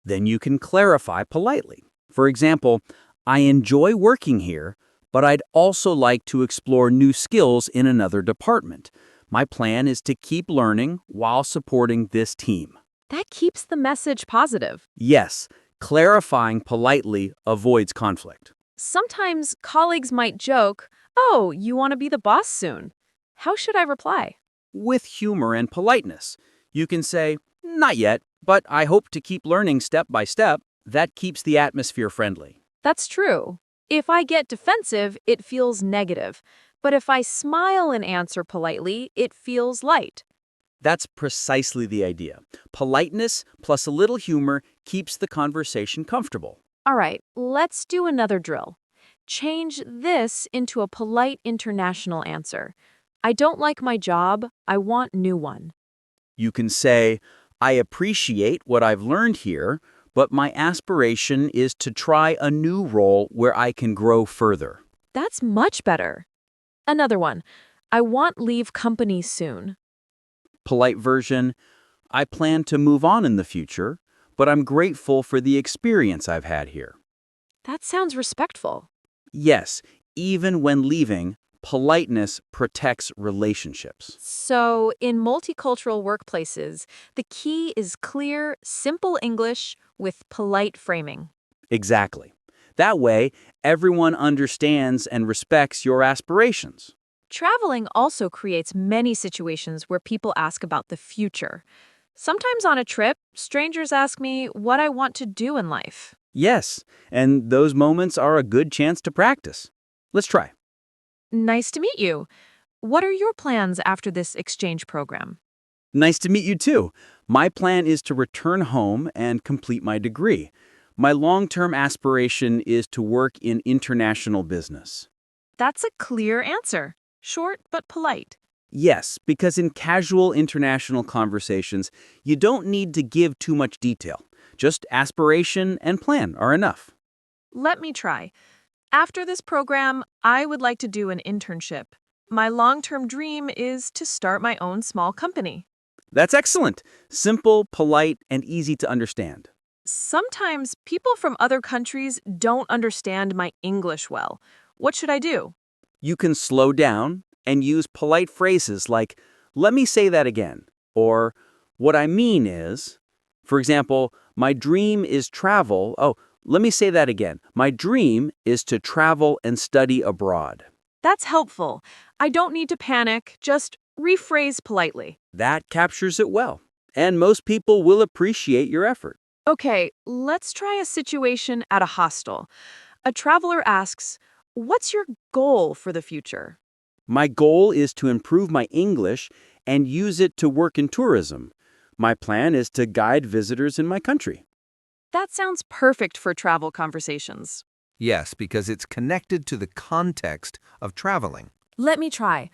Then you can clarify politely. For example, I enjoy working here, but I'd also like to explore new skills in another department. My plan is to keep learning while supporting this team. That keeps the message positive. Yes, clarifying politely avoids conflict. Sometimes colleagues might joke, oh, you want to be the boss soon. How should I reply? With humor and politeness, you can say, not yet, but I hope to keep learning step by step. That keeps the atmosphere friendly. That's true. If I get defensive, it feels negative. But if I smile and answer politely, it feels light. That's precisely the idea. Politeness plus a little humor keeps the conversation comfortable. All right, let's do another drill. Change this into a polite international answer. I don't like my job. I want new one. You can say, I appreciate what I've learned here, but my aspiration is to try a new role where I can grow further. That's much better. Another one. I want leave company soon. Polite version, I plan to move on in the future, but I'm grateful for the experience I've had here. That sounds respectful. Yes, even when leaving, politeness protects relationships. So, in multicultural workplaces, the key is clear, simple English with polite framing. Exactly. That way, everyone understands and respects your aspirations. Traveling also creates many situations where people ask about the future. Sometimes on a trip, strangers ask me what I want to do in life. Yes, and those moments are a good chance to practice. Let's try. Nice to meet you. What are your plans after this exchange program? Nice to meet you too. My plan is to return home and complete my degree. My long-term aspiration is to work in international business. That's a clear answer. Short but polite. Yes, because in casual international conversations, you don't need to give too much detail. Just aspiration and plan are enough. Let me try. After this program, I would like to do an internship. My long-term dream is to start my own small company. That's excellent. Simple, polite, and easy to understand. Sometimes people from other countries don't understand my English well. What should I do? You can slow down and use polite phrases like, let me say that again, or what I mean is, for example, my dream is travel. Oh, let me say that again. My dream is to travel and study abroad. That's helpful. I don't need to panic, just rephrase politely. That captures it well, and most people will appreciate your effort. Okay, let's try a situation at a hostel. A traveler asks, what's your goal for the future? My goal is to improve my English and use it to work in tourism. My plan is to guide visitors in my country. That sounds perfect for travel conversations. Yes, because it's connected to the context of traveling. Let me try.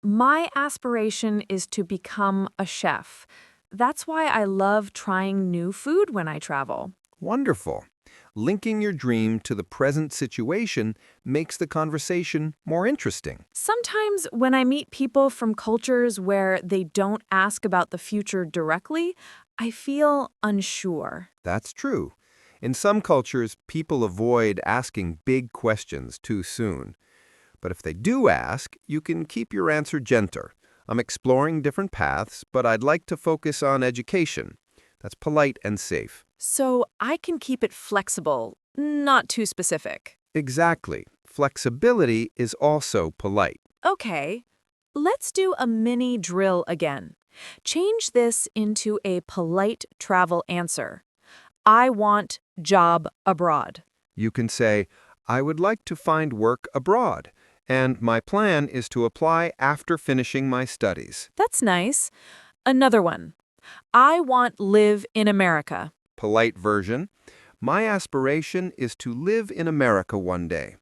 My aspiration is to become a chef. That's why I love trying new food when I travel. Wonderful. Linking your dream to the present situation makes the conversation more interesting. Sometimes when I meet people from cultures where they don't ask about the future directly, I feel unsure. That's true. In some cultures, people avoid asking big questions too soon. But if they do ask, you can keep your answer gentler. I'm exploring different paths, but I'd like to focus on education. That's polite and safe. So I can keep it flexible, not too specific. Exactly. Flexibility is also polite. Okay, let's do a mini drill again. Change this into a polite travel answer. I want job abroad. You can say, I would like to find work abroad, and my plan is to apply after finishing my studies. That's nice. Another one. I want live in America. Polite version. My aspiration is to live in America one day.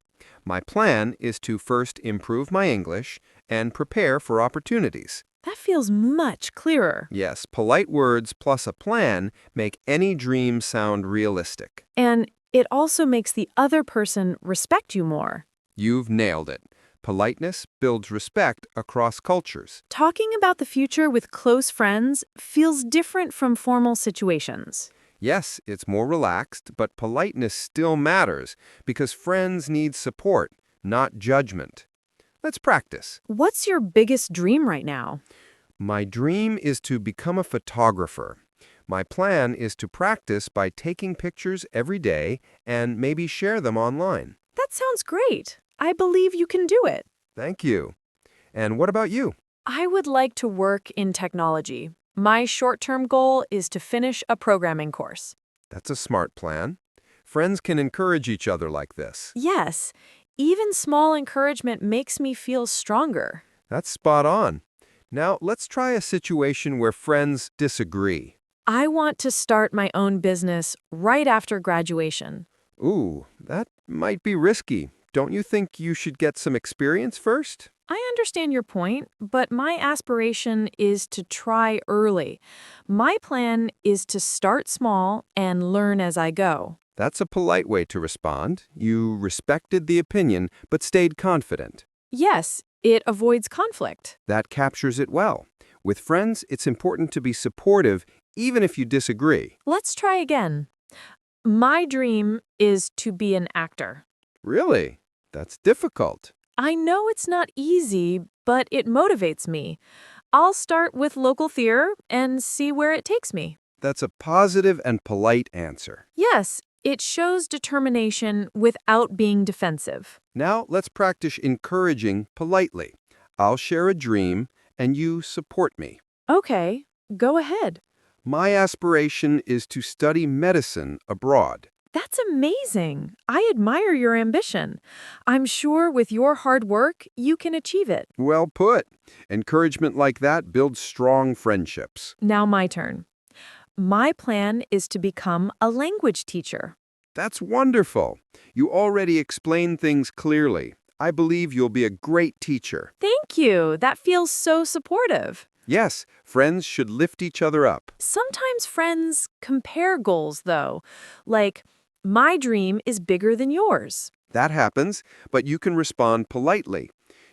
My plan is to first improve my English and prepare for opportunities. That feels much clearer. Yes, polite words plus a plan make any dream sound realistic. And it also makes the other person respect you more. You've nailed it. Politeness builds respect across cultures. Talking about the future with close friends feels different from formal situations. Yes, it's more relaxed, but politeness still matters because friends need support, not judgment. Let's practice. What's your biggest dream right now? My dream is to become a photographer. My plan is to practice by taking pictures every day and maybe share them online. That sounds great. I believe you can do it. Thank you. And what about you? I would like to work in technology. My short-term goal is to finish a programming course. That's a smart plan. Friends can encourage each other like this. Yes, even small encouragement makes me feel stronger. That's spot on. Now, let's try a situation where friends disagree. I want to start my own business right after graduation. Ooh, that might be risky. Don't you think you should get some experience first? I understand your point, but my aspiration is to try early. My plan is to start small and learn as I go. That's a polite way to respond. You respected the opinion, but stayed confident. Yes, it avoids conflict. That captures it well. With friends, it's important to be supportive, even if you disagree. Let's try again. My dream is to be an actor. Really? That's difficult. I know it's not easy, but it motivates me. I'll start with local theater and see where it takes me. That's a positive and polite answer. Yes, it shows determination without being defensive. Now let's practice encouraging politely. I'll share a dream, and you support me. Okay, go ahead. My aspiration is to study medicine abroad. That's amazing. I admire your ambition. I'm sure with your hard work, you can achieve it. Well put. Encouragement like that builds strong friendships. Now my turn. My plan is to become a language teacher. That's wonderful. You already explained things clearly. I believe you'll be a great teacher. Thank you. That feels so supportive. Yes, friends should lift each other up. Sometimes friends compare goals, though. Like, my dream is bigger than yours. That happens, but you can respond politely.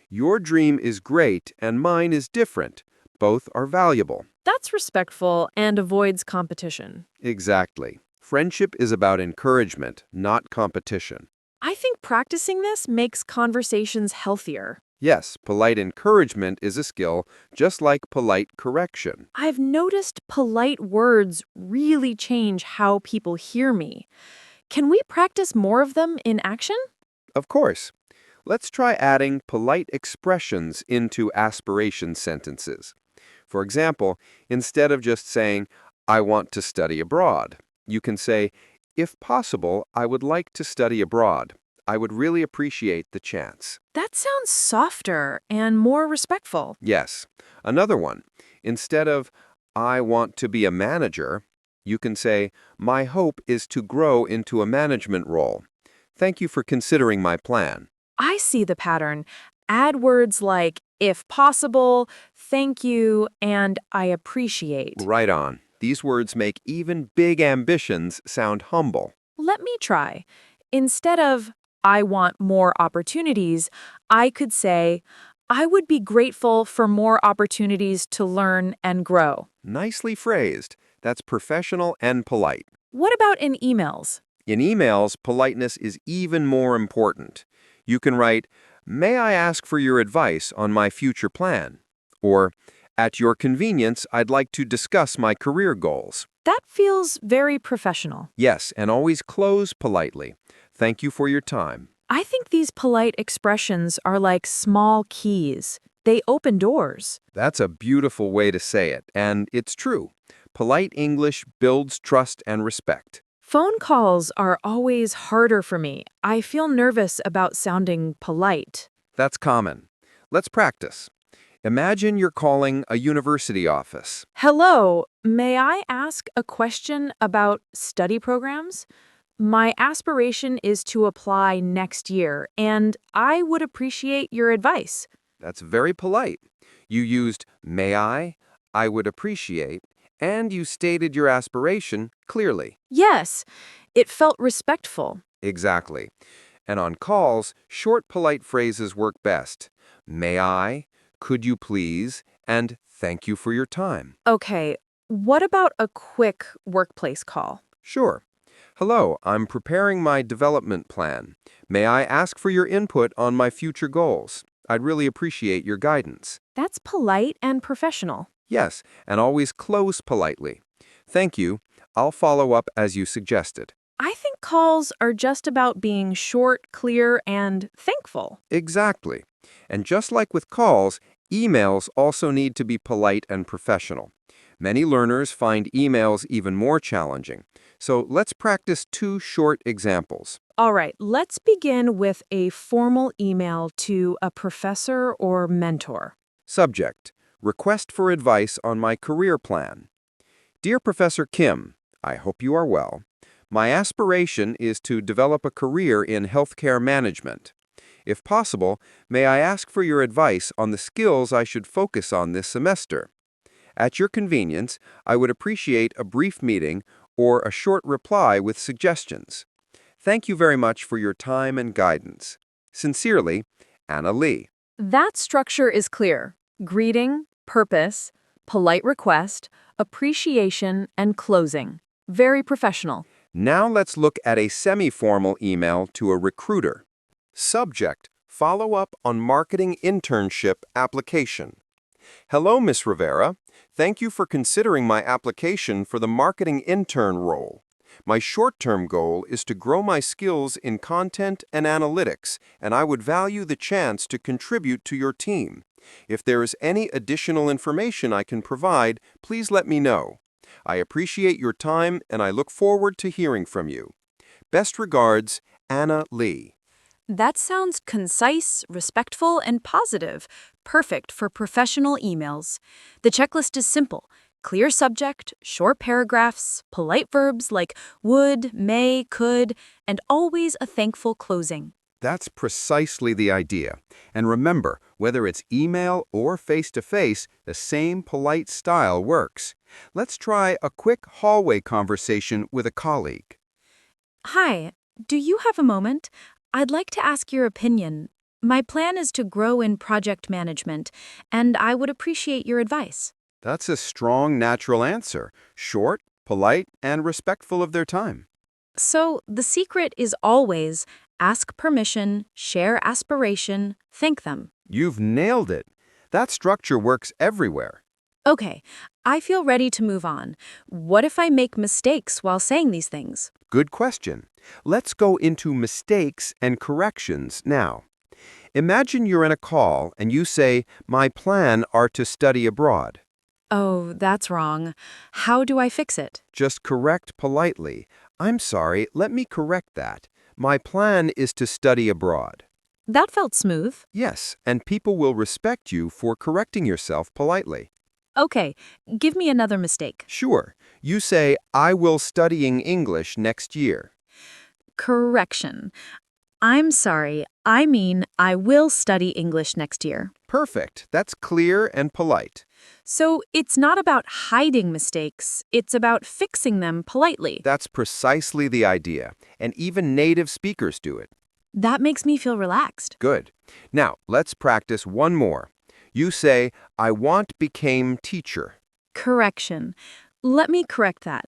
Your dream is great and mine is different. Both are valuable. That's respectful and avoids competition. Exactly. Friendship is about encouragement, not competition. I think practicing this makes conversations healthier. Yes, polite encouragement is a skill, just like polite correction. I've noticed polite words really change how people hear me. Can we practice more of them in action? Of course. Let's try adding polite expressions into aspiration sentences. For example, instead of just saying, I want to study abroad, you can say, if possible, I would like to study abroad. I would really appreciate the chance. That sounds softer and more respectful. Yes. Another one. Instead of, I want to be a manager, you can say, my hope is to grow into a management role. Thank you for considering my plan. I see the pattern. Add words like, if possible, thank you, and I appreciate. Right on. These words make even big ambitions sound humble. Let me try. Instead of, I want more opportunities, I could say, I would be grateful for more opportunities to learn and grow. Nicely phrased. That's professional and polite. What about in emails? In emails, politeness is even more important. You can write, may I ask for your advice on my future plan? Or, at your convenience, I'd like to discuss my career goals. That feels very professional. Yes, and always close politely. Thank you for your time. I think these polite expressions are like small keys. They open doors. That's a beautiful way to say it, and it's true. Polite English builds trust and respect. Phone calls are always harder for me. I feel nervous about sounding polite. That's common. Let's practice. Imagine you're calling a university office. Hello, may I ask a question about study programs? My aspiration is to apply next year, and I would appreciate your advice. That's very polite. You used may I would appreciate, and you stated your aspiration clearly. Yes, it felt respectful. Exactly. And on calls, short, polite phrases work best. May I, could you please, and thank you for your time. Okay, what about a quick workplace call? Sure. Hello, I'm preparing my development plan. May I ask for your input on my future goals? I'd really appreciate your guidance. That's polite and professional. Yes, and always close politely. Thank you. I'll follow up as you suggested. I think calls are just about being short, clear, and thankful. Exactly. And just like with calls, emails also need to be polite and professional. Many learners find emails even more challenging. So let's practice 2 short examples. All right, let's begin with a formal email to a professor or mentor. Subject: Request for advice on my career plan. Dear Professor Kim, I hope you are well. My aspiration is to develop a career in healthcare management. If possible, may I ask for your advice on the skills I should focus on this semester? At your convenience, I would appreciate a brief meeting or a short reply with suggestions. Thank you very much for your time and guidance. Sincerely, Anna Lee. That structure is clear. Greeting, purpose, polite request, appreciation, and closing. Very professional. Now let's look at a semi-formal email to a recruiter. Subject: Follow-up on marketing internship application. Hello, Ms. Rivera. Thank you for considering my application for the marketing intern role. My short-term goal is to grow my skills in content and analytics, and I would value the chance to contribute to your team. If there is any additional information I can provide, please let me know. I appreciate your time, and I look forward to hearing from you. Best regards, Anna Lee. That sounds concise, respectful, and positive. Perfect for professional emails. The checklist is simple. Clear subject, short paragraphs, polite verbs like would, may, could, and always a thankful closing. That's precisely the idea. And remember, whether it's email or face-to-face, the same polite style works. Let's try a quick hallway conversation with a colleague. Hi, do you have a moment? I'd like to ask your opinion. My plan is to grow in project management, and I would appreciate your advice. That's a strong, natural answer. Short, polite, and respectful of their time. So, the secret is always ask permission, share aspiration, thank them. You've nailed it. That structure works everywhere. Okay, I feel ready to move on. What if I make mistakes while saying these things? Good question. Let's go into mistakes and corrections now. Imagine you're in a call and you say, "My plan are to study abroad." Oh, that's wrong. How do I fix it? Just correct politely. "I'm sorry, let me correct that. My plan is to study abroad." That felt smooth. Yes, and people will respect you for correcting yourself politely. Okay, give me another mistake. Sure. You say, "I will studying English next year." Correction. I'm sorry, I mean I will study English next year. Perfect. That's clear and polite. So it's not about hiding mistakes, it's about fixing them politely. That's precisely the idea, and even native speakers do it. That makes me feel relaxed. Good. Now, let's practice one more. You say, "I want became teacher." Correction. Let me correct that.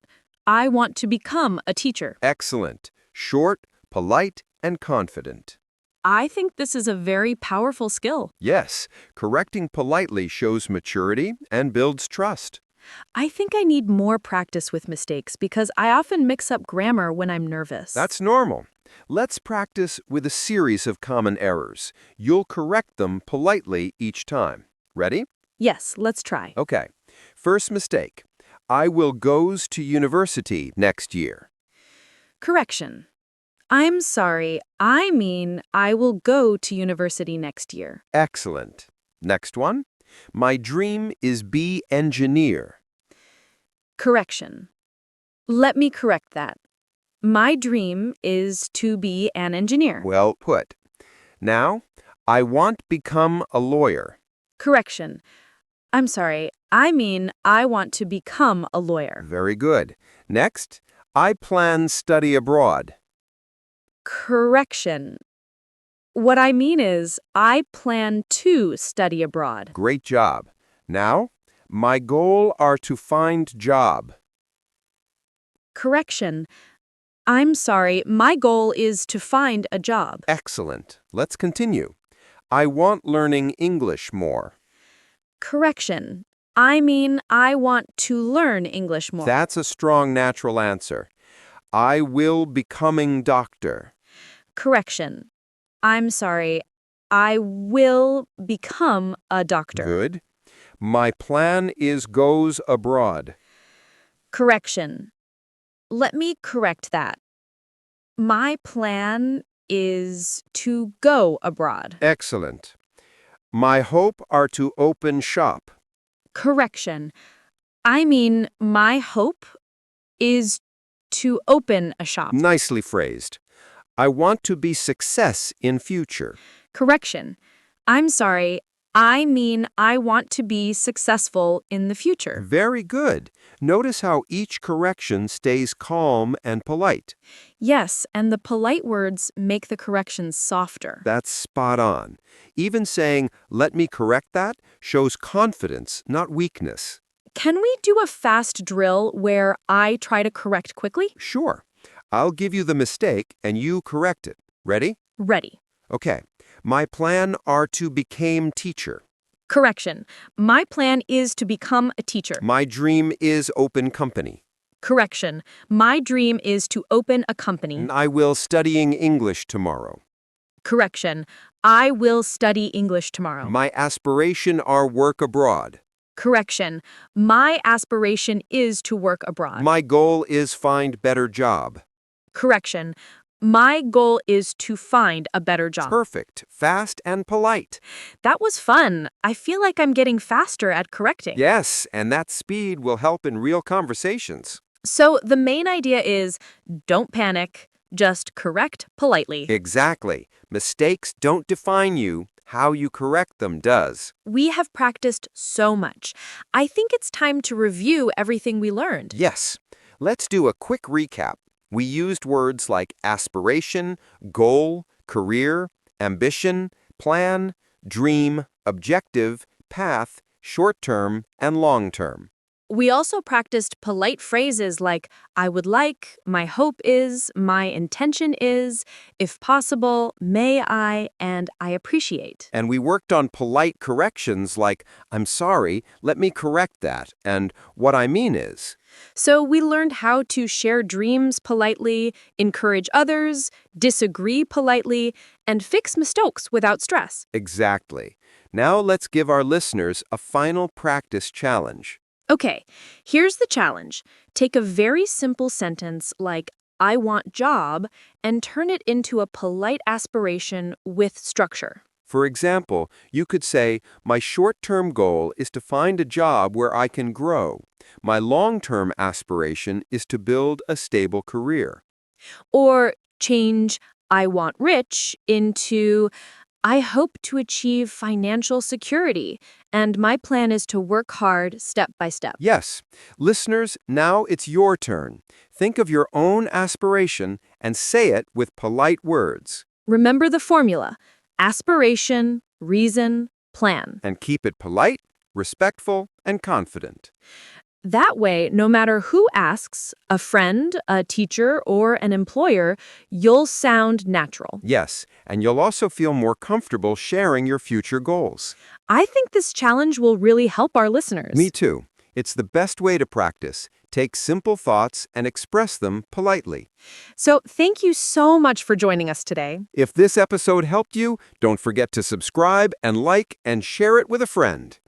I want to become a teacher. Excellent. Short, polite, and confident. I think this is a very powerful skill. Yes, correcting politely shows maturity and builds trust. I think I need more practice with mistakes because I often mix up grammar when I'm nervous. That's normal. Let's practice with a series of common errors. You'll correct them politely each time. Ready? Yes, let's try. Okay. First mistake. I will goes to university next year. Correction. I'm sorry, I mean I will go to university next year. Excellent. Next one. My dream is be engineer. Correction. Let me correct that. My dream is to be an engineer. Well put. Now, I want become a lawyer. Correction. I'm sorry. I mean, I want to become a lawyer. Very good. Next, I plan study abroad. Correction. What I mean is, I plan to study abroad. Great job. Now, my goal are to find job. Correction. I'm sorry. My goal is to find a job. Excellent. Let's continue. I want learning English more. Correction. I mean, I want to learn English more. That's a strong natural answer. I will becoming doctor. Correction. I'm sorry. I will become a doctor. Good. My plan is goes abroad. Correction. Let me correct that. My plan is to go abroad. Excellent. My hope are to open shop. Correction. I mean, my hope is to open a shop. Nicely phrased. I want to be success in future. Correction. I'm sorry. I mean, I want to be successful in the future. Very good. Notice how each correction stays calm and polite. Yes, and the polite words make the corrections softer. That's spot on. Even saying, let me correct that, shows confidence, not weakness. Can we do a fast drill where I try to correct quickly? Sure. I'll give you the mistake and you correct it. Ready? Ready. Okay. My plan are to become teacher. Correction. My plan is to become a teacher. My dream is open company. Correction. My dream is to open a company. I will studying English tomorrow. Correction. I will study English tomorrow. My aspiration are work abroad. Correction. My aspiration is to work abroad. My goal is find better job. Correction. My goal is to find a better job. Perfect. Fast and polite. That was fun. I feel like I'm getting faster at correcting. Yes, and that speed will help in real conversations. So the main idea is don't panic, just correct politely. Exactly. Mistakes don't define you. How you correct them does. We have practiced so much. I think it's time to review everything we learned. Yes. Let's do a quick recap. We used words like aspiration, goal, career, ambition, plan, dream, objective, path, short-term, and long-term. We also practiced polite phrases like I would like, my hope is, my intention is, if possible, may I, and I appreciate. And we worked on polite corrections like, I'm sorry, let me correct that, and what I mean is. So we learned how to share dreams politely, encourage others, disagree politely, and fix mistakes without stress. Exactly. Now let's give our listeners a final practice challenge. Okay, here's the challenge. Take a very simple sentence like, I want job, and turn it into a polite aspiration with structure. For example, you could say, my short-term goal is to find a job where I can grow. My long-term aspiration is to build a stable career. Or change I want rich into I hope to achieve financial security, and my plan is to work hard step by step. Yes. Listeners, now it's your turn. Think of your own aspiration and say it with polite words. Remember the formula: aspiration, reason, plan. And keep it polite, respectful, and confident. That way, no matter who asks, a friend, a teacher, or an employer, you'll sound natural. Yes, and you'll also feel more comfortable sharing your future goals. I think this challenge will really help our listeners. Me too. It's the best way to practice. Take simple thoughts and express them politely. So thank you so much for joining us today. If this episode helped you, don't forget to subscribe and like and share it with a friend.